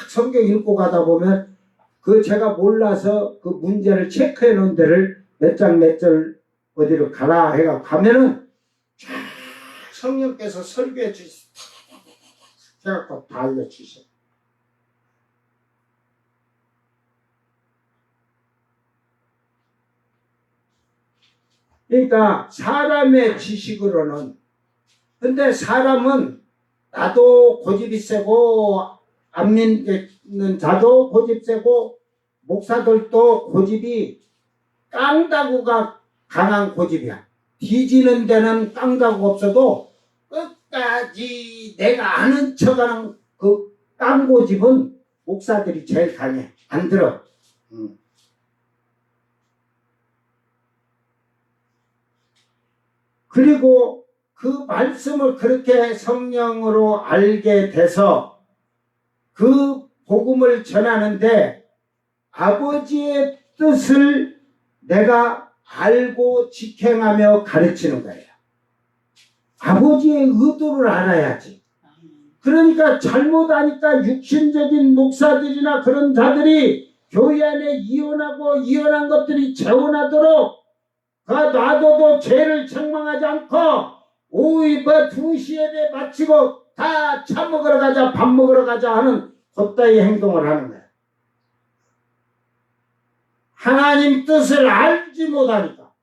성경 읽고 가다 보면 그 제가 몰라서 그 문제를 체크해 놓은 데를 몇 장 몇 절 어디로 가라 해가 가면은 성령께서 설교해 주시 해갖고 다 알려주셔. 그러니까 사람의 지식으로는 근데 사람은 나도 고집이 세고 안 믿는 자도 고집 세고 목사들도 고집이 깡다구가 강한 고집이야. 뒤지는 데는 깡다구 없어도 끝까지 내가 아는 척하는 그 깡고집은 목사들이 제일 강해. 안 들어. 그리고 그 말씀을 그렇게 성령으로 알게 돼서 그 복음을 전하는데 아버지의 뜻을 내가 알고 직행하며 가르치는 거예요. 아버지의 의도를 알아야지. 그러니까 잘못하니까 육신적인 목사들이나 그런 자들이 교회 안에 이혼하고 이혼한 것들이 재혼하도록 놔둬도 죄를 책망하지 않고 오후 2시 예배 마치고 다 차 먹으러 가자 밥 먹으러 가자 하는 그따위 행동을 하는 거야. 하나님 뜻을 알지 못하니까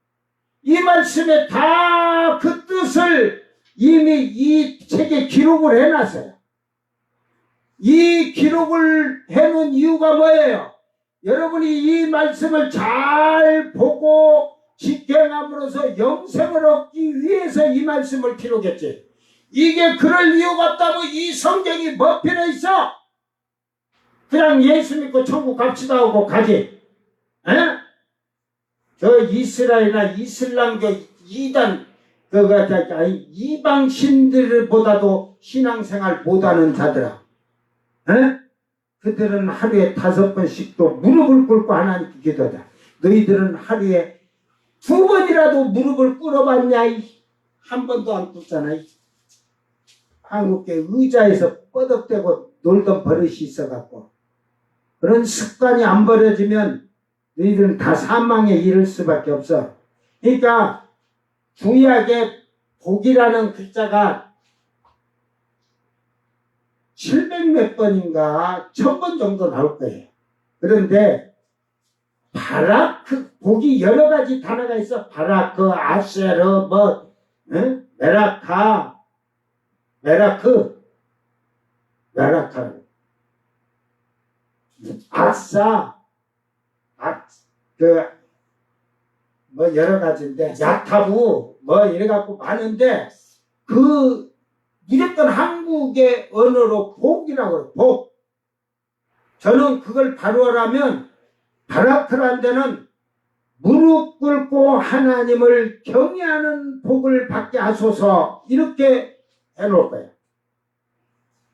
이 말씀에 다 그 뜻을 이미 이 책에 기록을 해놨어요. 이 기록을 해놓은 이유가 뭐예요? 여러분이 이 말씀을 잘 보고 직행함으로써 영생을 얻기 위해서 이 말씀을 기록했지. 이게 그럴 이유가 없다고 이 성경이 뭐 필요 있어? 그냥 예수 믿고 천국 갑시다 하고 가지. 에? 저 이스라엘이나 이슬람교 이단 이방신들보다도 신앙생활 못하는 자들아. 에? 그들은 하루에 5번씩도 무릎을 꿇고 하나님께 기도하자. 너희들은 하루에 2번이라도 무릎을 꿇어봤냐? 한 번도 안 꿇잖아. 한국계 의자에서 뻗어대고 놀던 버릇이 있어갖고 그런 습관이 안 버려지면 너희들은 다 사망에 이를 수밖에 없어. 그러니까 구약의 복이라는 글자가 700몇 번인가 1000번 정도 나올 거예요. 그런데 바라크, 복이 여러 가지 단어가 있어. 바라크, 아세르, 메라카라고. 아싸, 여러 가지인데, 야타부, 이래갖고 많은데, 무조건 한국의 언어로 복이라고 해요. 복. 저는 그걸 발월하면, 바라크란 데는 무릎 꿇고 하나님을 경외하는 복을 받게 하소서, 이렇게 해놓을 거예요.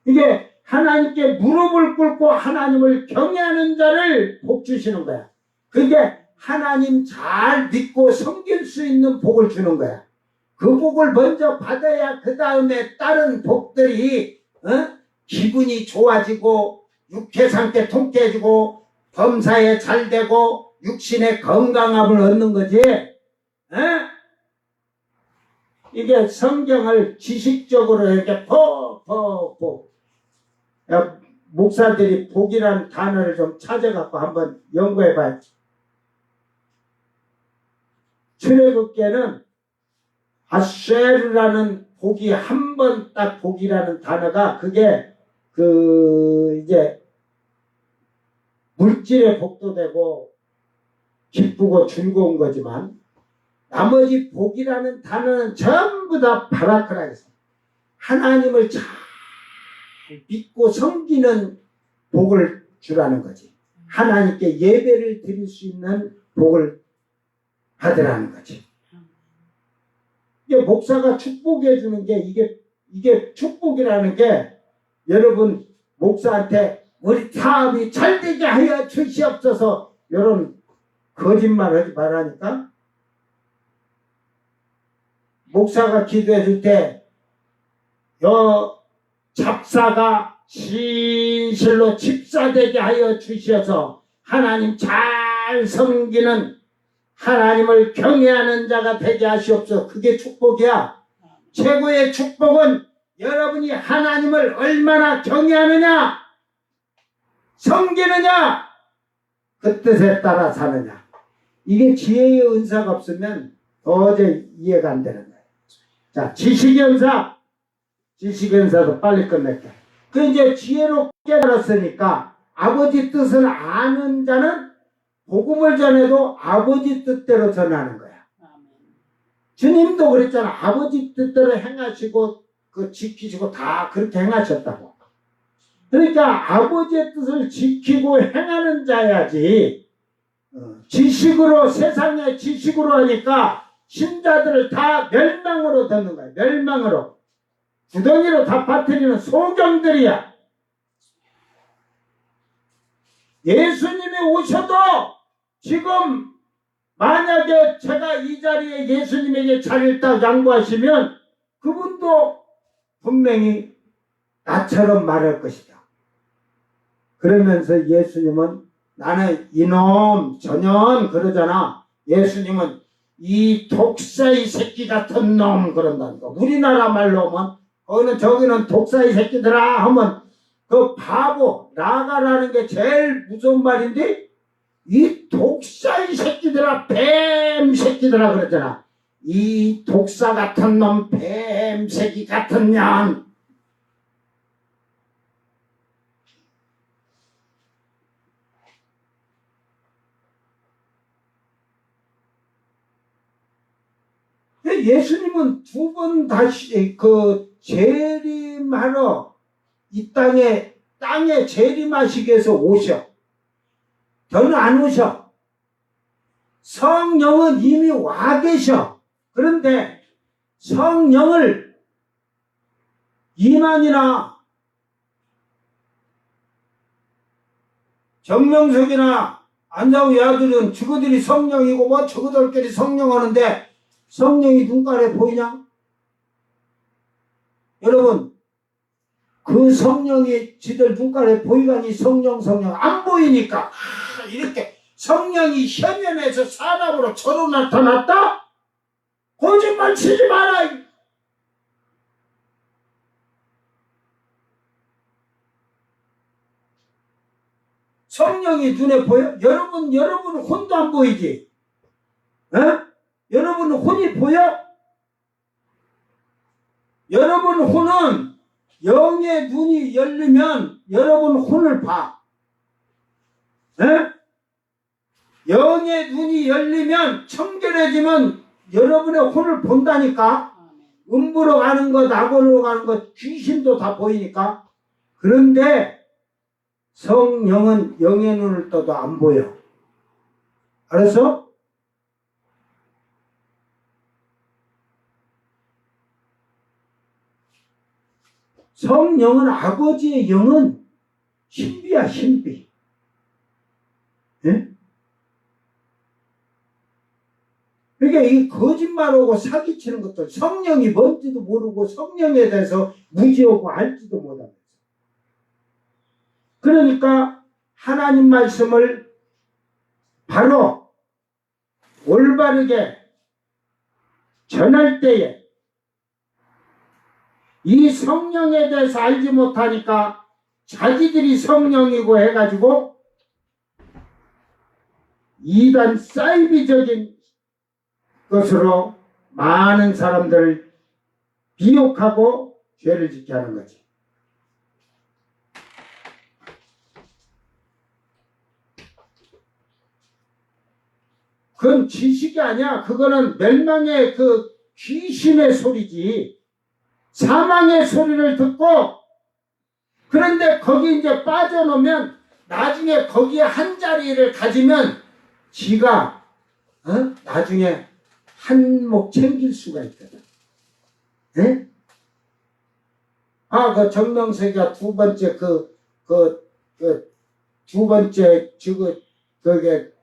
이게 하나님께 무릎을 꿇고 하나님을 경외하는 자를 복 주시는 거야. 그게 하나님 잘 믿고 섬길 수 있는 복을 주는 거야. 그 복을 먼저 받아야 그 다음에 다른 복들이 기분이 좋아지고 육회상태 통쾌해지고 범사에 잘 되고 육신의 건강함을 얻는 거지. 이게 성경을 지식적으로 이렇게 목사들이 복이라는 단어를 좀 찾아갖고 한번 연구해봐요. 출애굽기에는 아쉐르라는 복이 한 번 딱 복이라는 단어가 그게 이제 물질의 복도 되고 기쁘고 즐거운 거지만 나머지 복이라는 단어는 전부 다 바라크라 해서 하나님을 잘 믿고 섬기는 복을 주라는 거지. 하나님께 예배를 드릴 수 있는 복을 받으라는 거지. 이게 목사가 축복해 주는 게 이게 축복이라는 게 여러분 목사한테 우리 사업이 잘 되게 하여 주시옵소서 이런 거짓말 하지 말라니까. 목사가 기도해 줄 때 잡사가 진실로 집사되게 하여 주셔서 하나님 잘 섬기는 하나님을 경외하는 자가 되게 하시옵소서. 그게 축복이야. 최고의 축복은 여러분이 하나님을 얼마나 경외하느냐, 섬기느냐, 그 뜻에 따라 사느냐. 이게 지혜의 은사가 없으면 도저히 이해가 안 되는 거예요. 자, 지식의 은사도 빨리 끝낼게. 이제 지혜로 깨달았으니까 아버지 뜻을 아는 자는 복음을 전해도 아버지 뜻대로 전하는 거야. 주님도 그랬잖아. 아버지 뜻대로 행하시고 지키시고 다 그렇게 행하셨다고. 그러니까 아버지의 뜻을 지키고 행하는 자야지. 지식으로 세상의 지식으로 하니까 신자들을 다 멸망으로 듣는 거야. 멸망으로. 구덩이로 다 빠뜨리는 소경들이야. 예수님이 오셔도 지금 만약에 제가 이 자리에 예수님에게 자리를 딱 양보하시면 그분도 분명히 나처럼 말할 것이다. 그러면서 예수님은 나는 이놈 전혀 그러잖아. 예수님은 이 독사의 새끼 같은 놈 그런다는 거. 우리나라 말로 하면 거기는 저기는 독사의 새끼들아 하면 그 바보 나가라는 게 제일 무서운 말인데 이 독사의 새끼들아 뱀 새끼들아 그랬잖아. 이 독사 같은 놈 뱀 새끼 같은 년. 예수님은 두 번 다시 그 재림하러 이 땅에 재림하시기 위해서 오셔. 저는 안 오셔. 성령은 이미 와 계셔. 그런데 성령을 이만이나 정명석이나 안자우 야들은 저거들이 성령이고 뭐 저거들끼리 성령하는데 성령이 눈깔에 보이냐? 여러분 그 성령이 지들 눈깔에 보이가니 성령 안 보이니까 이렇게 성령이 현현에서 사람으로 저로 나타났다? 거짓말 치지 마라. 성령이 눈에 보여? 여러분 혼도 안 보이지? 에? 여러분 혼이 보여? 여러분 혼은 영의 눈이 열리면 여러분 혼을 봐. 에? 영의 눈이 열리면 청결해지면 여러분의 혼을 본다니까. 음부로 가는 것, 낙원으로 가는 것, 귀신도 다 보이니까. 그런데 성령은 영의 눈을 떠도 안 보여. 알았어? 성령은 아버지의 영은 신비야 신비. 예? 그러니까 이 거짓말하고 사기치는 것들 성령이 뭔지도 모르고 성령에 대해서 무지하고 알지도 못하면서 그러니까 하나님 말씀을 바로 올바르게 전할 때에 이 성령에 대해서 알지 못하니까 자기들이 성령이고 해가지고 이단 사이비적인 것으로 많은 사람들을 비욕하고 죄를 짓게 하는 거지. 그건 지식이 아니야. 그거는 멸망의 그 귀신의 소리지. 사망의 소리를 듣고 그런데 거기 이제 빠져놓으면 나중에 거기에 한 자리를 가지면 지가 나중에 한몫 챙길 수가 있거든. 예? 그 정명석이가 두 번째 두 번째 그게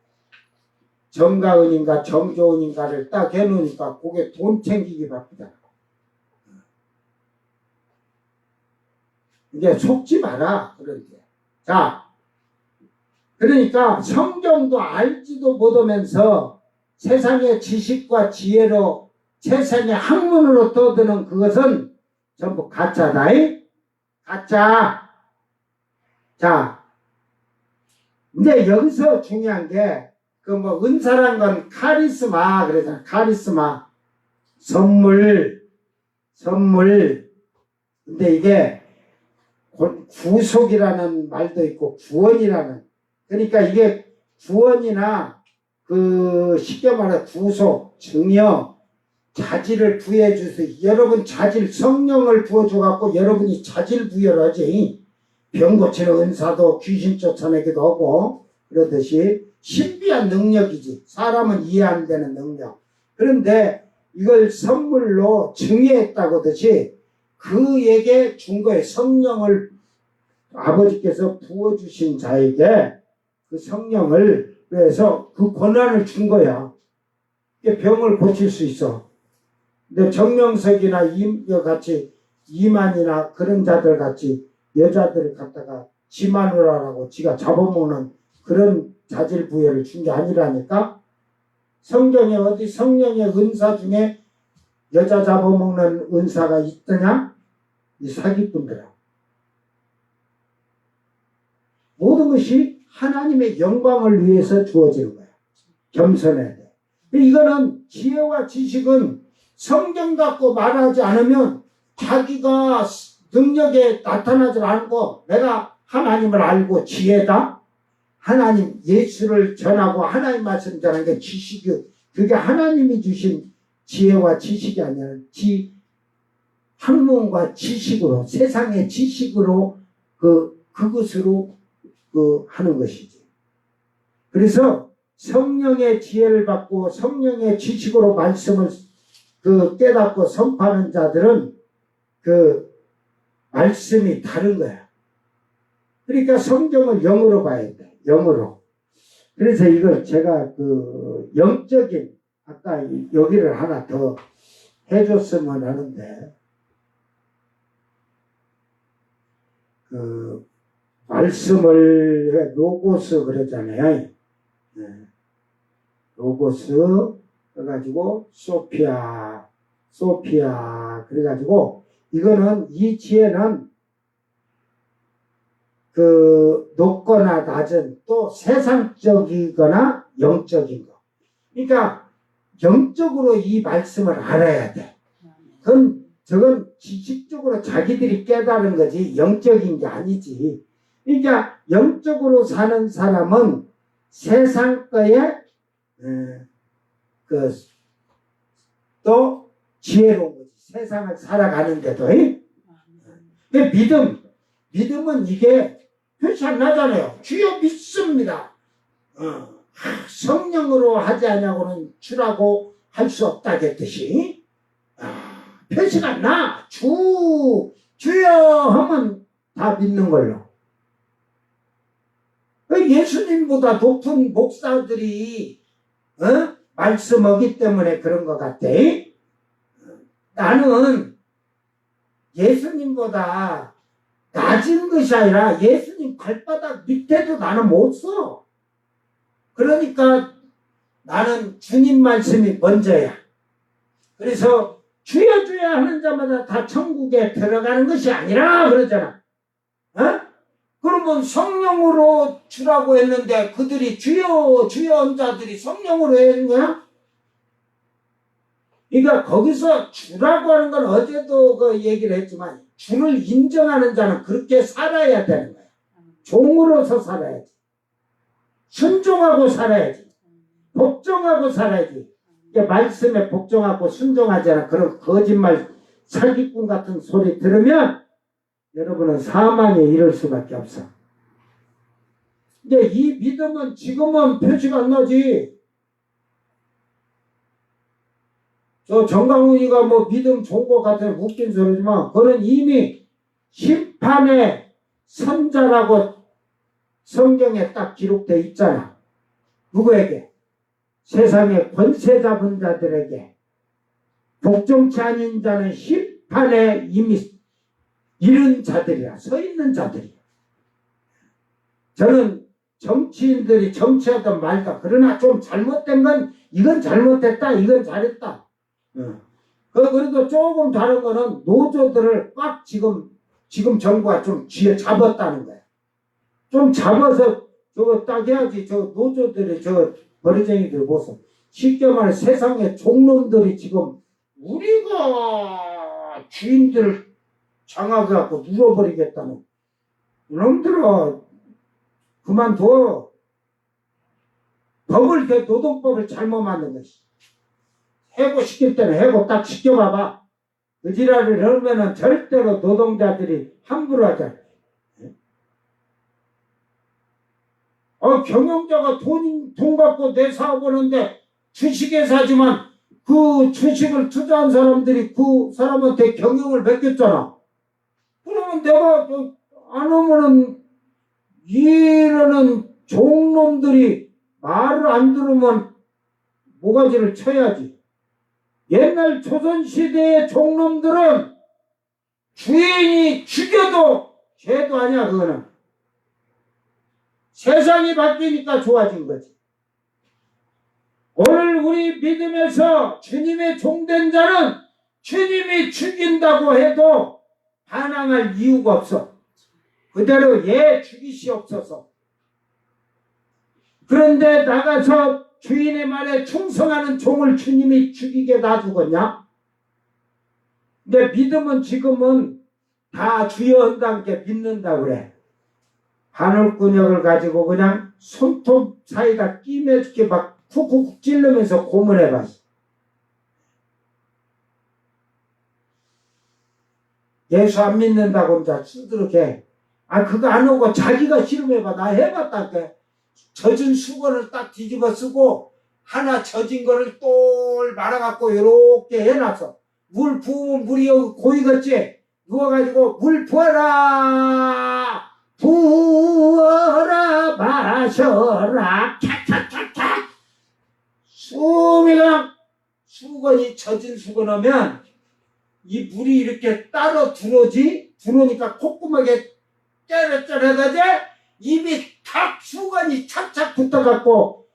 정가은인가 정조은인가를 딱 해놓으니까 그게 돈 챙기기 바쁘다. 이제 속지 마라. 그런데. 자, 그러니까 성경도 알지도 못하면서 세상의 지식과 지혜로 세상의 학문으로 떠드는 그것은 전부 가짜다. 가짜. 자, 이제 여기서 중요한 게 그 뭐 은사란 건 카리스마 그러잖아. 카리스마. 선물. 근데 이게 구속이라는 말도 있고 구원이라는. 그러니까 이게 구원이나 그 쉽게 말해 구속, 증여, 자질을 부여해 주세요. 여러분 자질 성령을 부어줘 갖고 여러분이 자질 부여를 하지. 병 고치는 은사도 귀신 쫓아내기도 하고 그러듯이 신비한 능력이지. 사람은 이해 안 되는 능력. 그런데 이걸 선물로 증여했다고 하듯이 그에게 준 거예요. 성령을 아버지께서 부어주신 자에게 그 성령을 그래서 그 권한을 준 거야. 병을 고칠 수 있어. 근데 정명석이나 같이 이만이나 그런 자들 같이 여자들을 갖다가 지 마누라라고 지가 잡아먹는 그런 자질부여를 준 게 아니라니까. 성경에 어디 성령의 은사 중에 여자 잡아먹는 은사가 있더냐? 이 사기꾼들아. 모든 것이 하나님의 영광을 위해서 주어지는 거야. 겸손해야 돼. 이거는 지혜와 지식은 성경 갖고 말하지 않으면 자기가 능력에 나타나지 않고 내가 하나님을 알고 지혜다? 하나님 예수를 전하고 하나님 말씀 전하는 게 지식이, 그게 하나님이 주신 지혜와 지식이 아니라 학문과 지식으로, 세상의 지식으로 그것으로 하는 것이지. 그래서 성령의 지혜를 받고 성령의 지식으로 말씀을 깨닫고 선포하는 자들은 그 말씀이 다른 거야. 그러니까 성경을 영으로 봐야 돼. 영으로. 그래서 이걸 제가 영적인, 아까 여기를 하나 더 해줬으면 하는데, 말씀을 로고스 그러잖아요. 네. 로고스 그래가지고 소피아 그래가지고 이거는 이 지혜는 높거나 낮은 또 세상적이거나 영적인 거. 그러니까 영적으로 이 말씀을 알아야 돼. 저건 지식적으로 자기들이 깨달은 거지 영적인 게 아니지. 그러니까 영적으로 사는 사람은 세상 거에 또 지혜로운 거지. 세상을 살아가는데도. 믿음은 이게 표시 안 나잖아요. 주여 믿습니다. 성령으로 하지 않냐고는 주라고 할 수 없다겠듯이. 표시가 안 나. 주여 하면 다 믿는 걸로. 예수님보다 높은 목사들이 말씀하기 때문에 그런 것 같아. 나는 예수님보다 낮은 것이 아니라 예수님 발바닥 밑에도 나는 못 서. 그러니까 나는 주님 말씀이 먼저야. 그래서 주여 주여 하는 자마다 다 천국에 들어가는 것이 아니라 그러잖아. 그러면 성령으로 주라고 했는데 그들이 주여 주여 한 자들이 성령으로 하는 거야? 그러니까 거기서 주라고 하는 건 어제도 그 얘기를 했지만 주를 인정하는 자는 그렇게 살아야 되는 거야. 종으로서 살아야지. 순종하고 살아야지. 복종하고 살아야지. 말씀에 복종하고 순종하지 않아 그런 거짓말 사기꾼 같은 소리 들으면 여러분은 사망에 이를 수밖에 없어. 근데 이 믿음은 지금은 표시가 안 나지. 저 정강훈이가 뭐 믿음 좋은 것 같아서 웃긴 소리지만 그는 이미 심판의 선자라고 성경에 딱 기록되어 있잖아. 누구에게? 세상의 권세 잡은 자들에게. 복종치 아닌 자는 심판에 이미 이른 자들이야. 서 있는 자들이야. 저는 정치인들이 정치하던 말다. 그러나 좀 잘못된 건 이건 잘못했다. 이건 잘했다. 그래도 조금 다른 거는 노조들을 꽉 지금 정부가 좀 쥐어 잡았다는 거야. 좀 잡아서 저거 딱 해야지. 저 노조들이 저 버리쟁이들 모습. 쉽게 말해 세상에 종놈들이 지금 우리가 주인들을 장악해갖고 눌러버리겠다는 이놈들아 그만둬. 노동법을 잘못 만든 것이. 해고시킬 때는 해고 딱 시켜봐봐. 그 지랄을 하면은 절대로 노동자들이 함부로 하지 않아. 경영자가 돈 갖고 내 사업하는데 주식에 사지만 그 주식을 투자한 사람들이 그 사람한테 경영을 맡겼잖아. 그러면 내가 안 하면은 이러는 종놈들이 말을 안 들으면 모가지를 쳐야지. 옛날 조선시대의 종놈들은 주인이 죽여도 죄도 아니야. 그거는 세상이 바뀌니까 좋아진 거지. 오늘 우리 믿음에서 주님의 종된 자는 주님이 죽인다고 해도 반항할 이유가 없어. 그대로 죽이시옵소서. 그런데 나가서 주인의 말에 충성하는 종을 주님이 죽이게 놔두겠냐? 근데 믿음은 지금은 다 주여 한다께 믿는다 그래. 바늘구녕을 가지고 그냥 손톱 사이가 끼매죽게 막 쿡쿡 찔르면서 고문해봤어. 예수 안 믿는다고 혼자 쓰드럽게. 그거 안 오고 자기가 실험해봐. 나 해봤다니까. 젖은 수건을 딱 뒤집어 쓰고 하나 젖은 거를 똘 말아갖고 이렇게 해놨어. 물 부으면 물이 여기 고이겠지. 누워가지고 물 부어라 부어라 마셔라 캬캬캬캬. 숨이 그냥 수건이 젖은 수건하면 이 물이 이렇게 따로 들어오니까 콧구멍에 쩌르쩌르하지. 입이 탁 수건이 착착 붙어갖고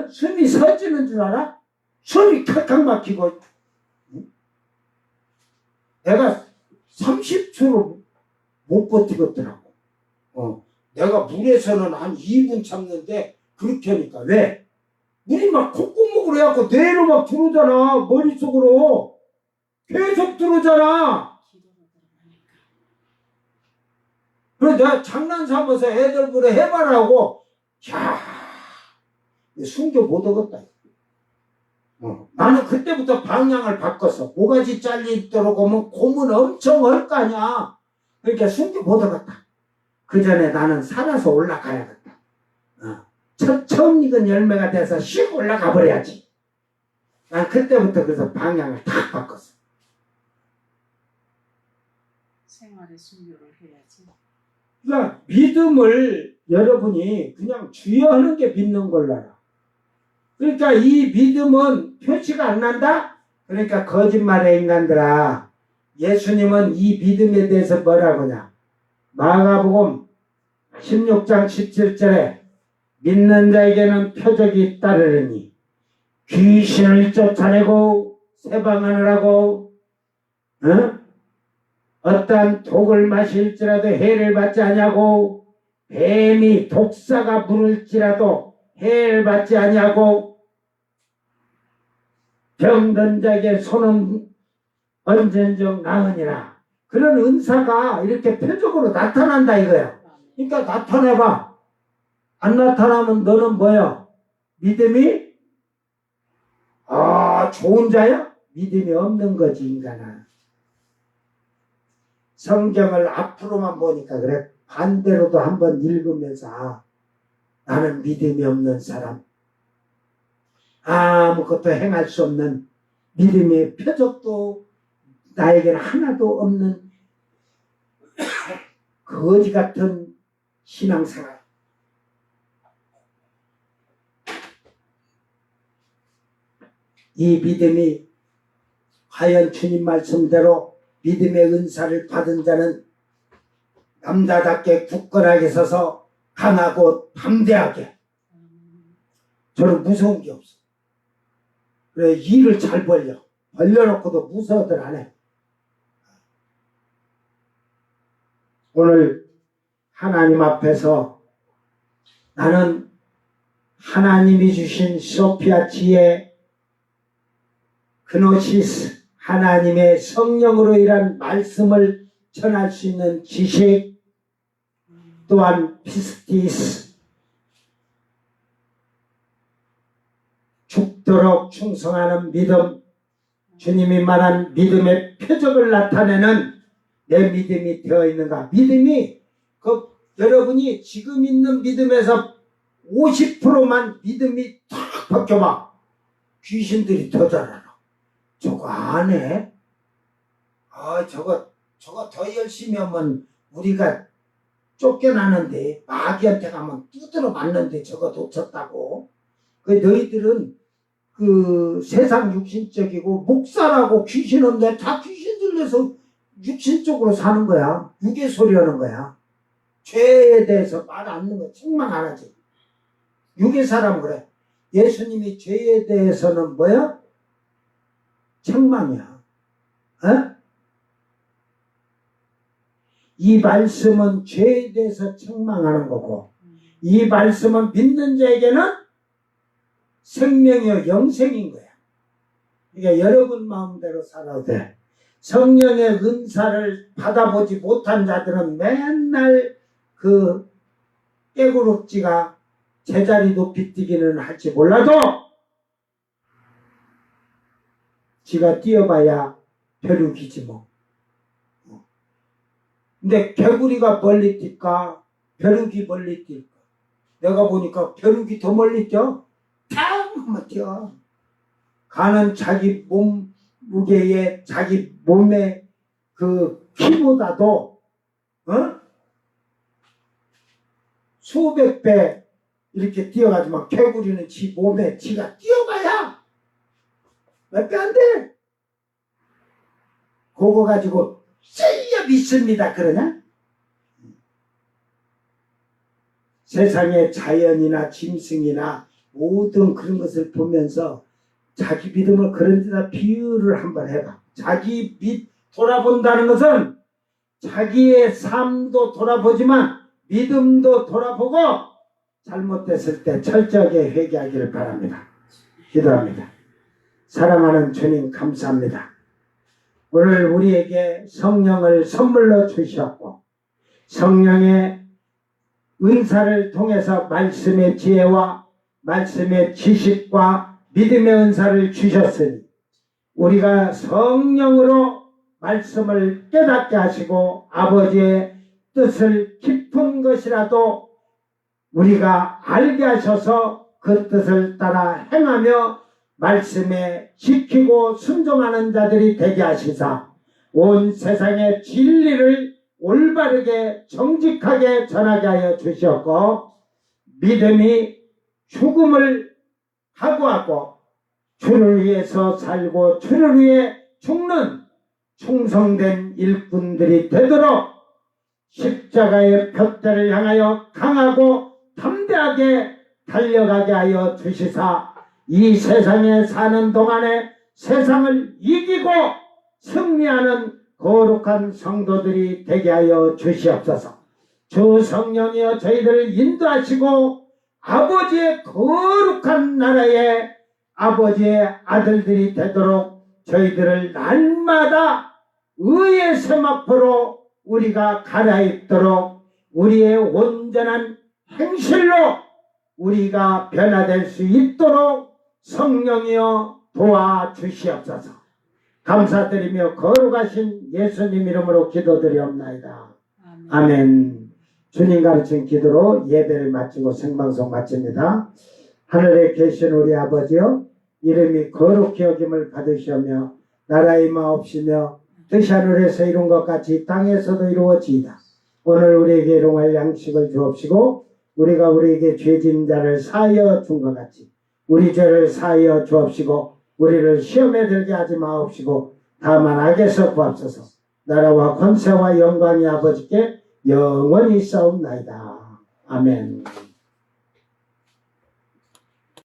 숨이 서지는 줄 알아? 숨이 칵칵 막히고. 내가 30초를 못 버티겠더라고. 내가 물에서는 한 2분 참는데 그렇게 하니까. 왜? 물이 막 콧구멍으로 해갖고 뇌로 막 들어오잖아. 머릿속으로 계속 들어오잖아. 그래 내가 장난 삼아서 애들 보래 해봐라고. 야, 숨겨 못 얻었다. 나는 그때부터 방향을 바꿨어. 모가지 잘리도록 오면 고문 엄청 할 거 아니야. 그러니까 숨겨 못 얻었다. 그 전에 나는 살아서 올라가야겠다. 처음 익은 열매가 돼서 슉 올라가 버려야지. 난 그때부터 그래서 방향을 다 바꿨어. 생활의 순교를 해야지. 그러니까 믿음을 여러분이 그냥 주여 하는 게 믿는 걸로 알아. 그러니까 이 믿음은 표시가 안 난다? 그러니까 거짓말의 인간들아. 예수님은 이 믿음에 대해서 뭐라고 하냐? 마가복음 16장 17절에 믿는 자에게는 표적이 따르느니 귀신을 쫓아내고 세방하느라고 어떠한 독을 마실지라도 해를 받지 아니하고 뱀이 독사가 물을지라도 해를 받지 아니하고 병든 자에게 손은 언젠적 나으니라. 그런 은사가 이렇게 표적으로 나타난다 이거야. 그러니까 나타내봐. 안 나타나면 너는 뭐야? 믿음이 좋은 자야? 믿음이 없는 거지 인간아. 성경을 앞으로만 보니까 그래. 반대로도 한번 읽으면서 나는 믿음이 없는 사람, 아무것도 행할 수 없는, 믿음의 표적도 나에게는 하나도 없는 거지 같은 신앙생활. 이 믿음이 과연 주님 말씀대로 믿음의 은사를 받은 자는 남자답게 굳건하게 서서 강하고 담대하게. 저는 무서운 게 없어. 그래 일을 잘 벌려놓고도 무서워들 안 해. 오늘 하나님 앞에서 나는 하나님이 주신 소피아 지혜, 그노시스, 하나님의 성령으로 일한 말씀을 전할 수 있는 지식, 또한 피스티스, 죽도록 충성하는 믿음, 주님이 말한 믿음의 표적을 나타내는 내 믿음이 되어 있는가. 믿음이 여러분이 지금 있는 믿음에서 50%만 믿음이 탁 바뀌어봐. 귀신들이 더 잘 알아. 저거 안 해? 저거 더 열심히 하면 우리가 쫓겨나는데, 마귀한테 가면 두드러 맞는데 저거 놓쳤다고. 너희들은 세상 육신적이고 목사라고 귀신 없는데 다 귀신 들려서 육신적으로 사는 거야. 육의 소리 하는 거야. 죄에 대해서 말 안 하는 거, 책망 안 하지. 육의 사람은 그래. 예수님이 죄에 대해서는 뭐야? 책망이야. 어? 이 말씀은 죄에 대해서 책망하는 거고, 이 말씀은 믿는 자에게는 생명이요 영생인 거야. 그러니까 여러분 마음대로 살아도 돼. 성령의 은사를 받아보지 못한 자들은 맨날 그 깨구룩지가 제자리 높이 뛰기는 할지 몰라도 지가 뛰어봐야 벼룩이지 뭐. 근데 개구리가 멀리 뛸까? 벼룩이 멀리 뛸까? 내가 보니까 벼룩이 더 멀리 뛰어. 탕! 하면 뛰어. 가는 자기 몸 무게에 자기 몸의 그 키보다도 수백 배 이렇게 뛰어가지만 개구리는 지 몸에 지가 뛰어가야 몇 배 안 돼. 그거 가지고 쎄야 믿습니다 그러냐? 세상의 자연이나 짐승이나 모든 그런 것을 보면서 자기 믿음을 그런 데다 비유를 한번 해봐. 자기 돌아본다는 것은 자기의 삶도 돌아보지만 믿음도 돌아보고 잘못됐을 때 철저하게 회개하기를 바랍니다. 기도합니다. 사랑하는 주님 감사합니다. 오늘 우리에게 성령을 선물로 주셨고 성령의 은사를 통해서 말씀의 지혜와 말씀의 지식과 믿음의 은사를 주셨으니 우리가 성령으로 말씀을 깨닫게 하시고 아버지의 뜻을 깊은 것이라도 우리가 알게 하셔서 그 뜻을 따라 행하며 말씀에 지키고 순종하는 자들이 되게 하시사 온 세상의 진리를 올바르게 정직하게 전하게 하여 주셨고 믿음이 죽음을 각오하고 주를 위해서 살고 주를 위해 죽는 충성된 일꾼들이 되도록 십자가의 둯대를 향하여 강하고 담대하게 달려가게 하여 주시사 이 세상에 사는 동안에 세상을 이기고 승리하는 거룩한 성도들이 되게 하여 주시옵소서. 주 성령이여 저희들을 인도하시고 아버지의 거룩한 나라에 아버지의 아들들이 되도록 저희들을 날마다 의의 세마포로 우리가 갈아입도록 우리의 온전한 행실로 우리가 변화될 수 있도록 성령이여 도와주시옵소서. 감사드리며 거룩하신 예수님 이름으로 기도드리옵나이다. 아멘. 주님 가르친 기도로 예배를 마치고 생방송 마칩니다. 하늘에 계신 우리 아버지여 이름이 거룩히 여김을 받으시며 나라의 마옵시며 뜻이 하늘에서 이룬 것 같이 땅에서도 이루어지이다. 오늘 우리에게 일용할 양식을 주옵시고 우리가 우리에게 죄진 자를 사하여 준 것 같이 우리 죄를 사하여 주옵시고 우리를 시험에 들게 하지 마옵시고 다만 악에서 구하옵소서. 나라와 권세와 영광이 아버지께 영원히 있사옵나이다. 아멘.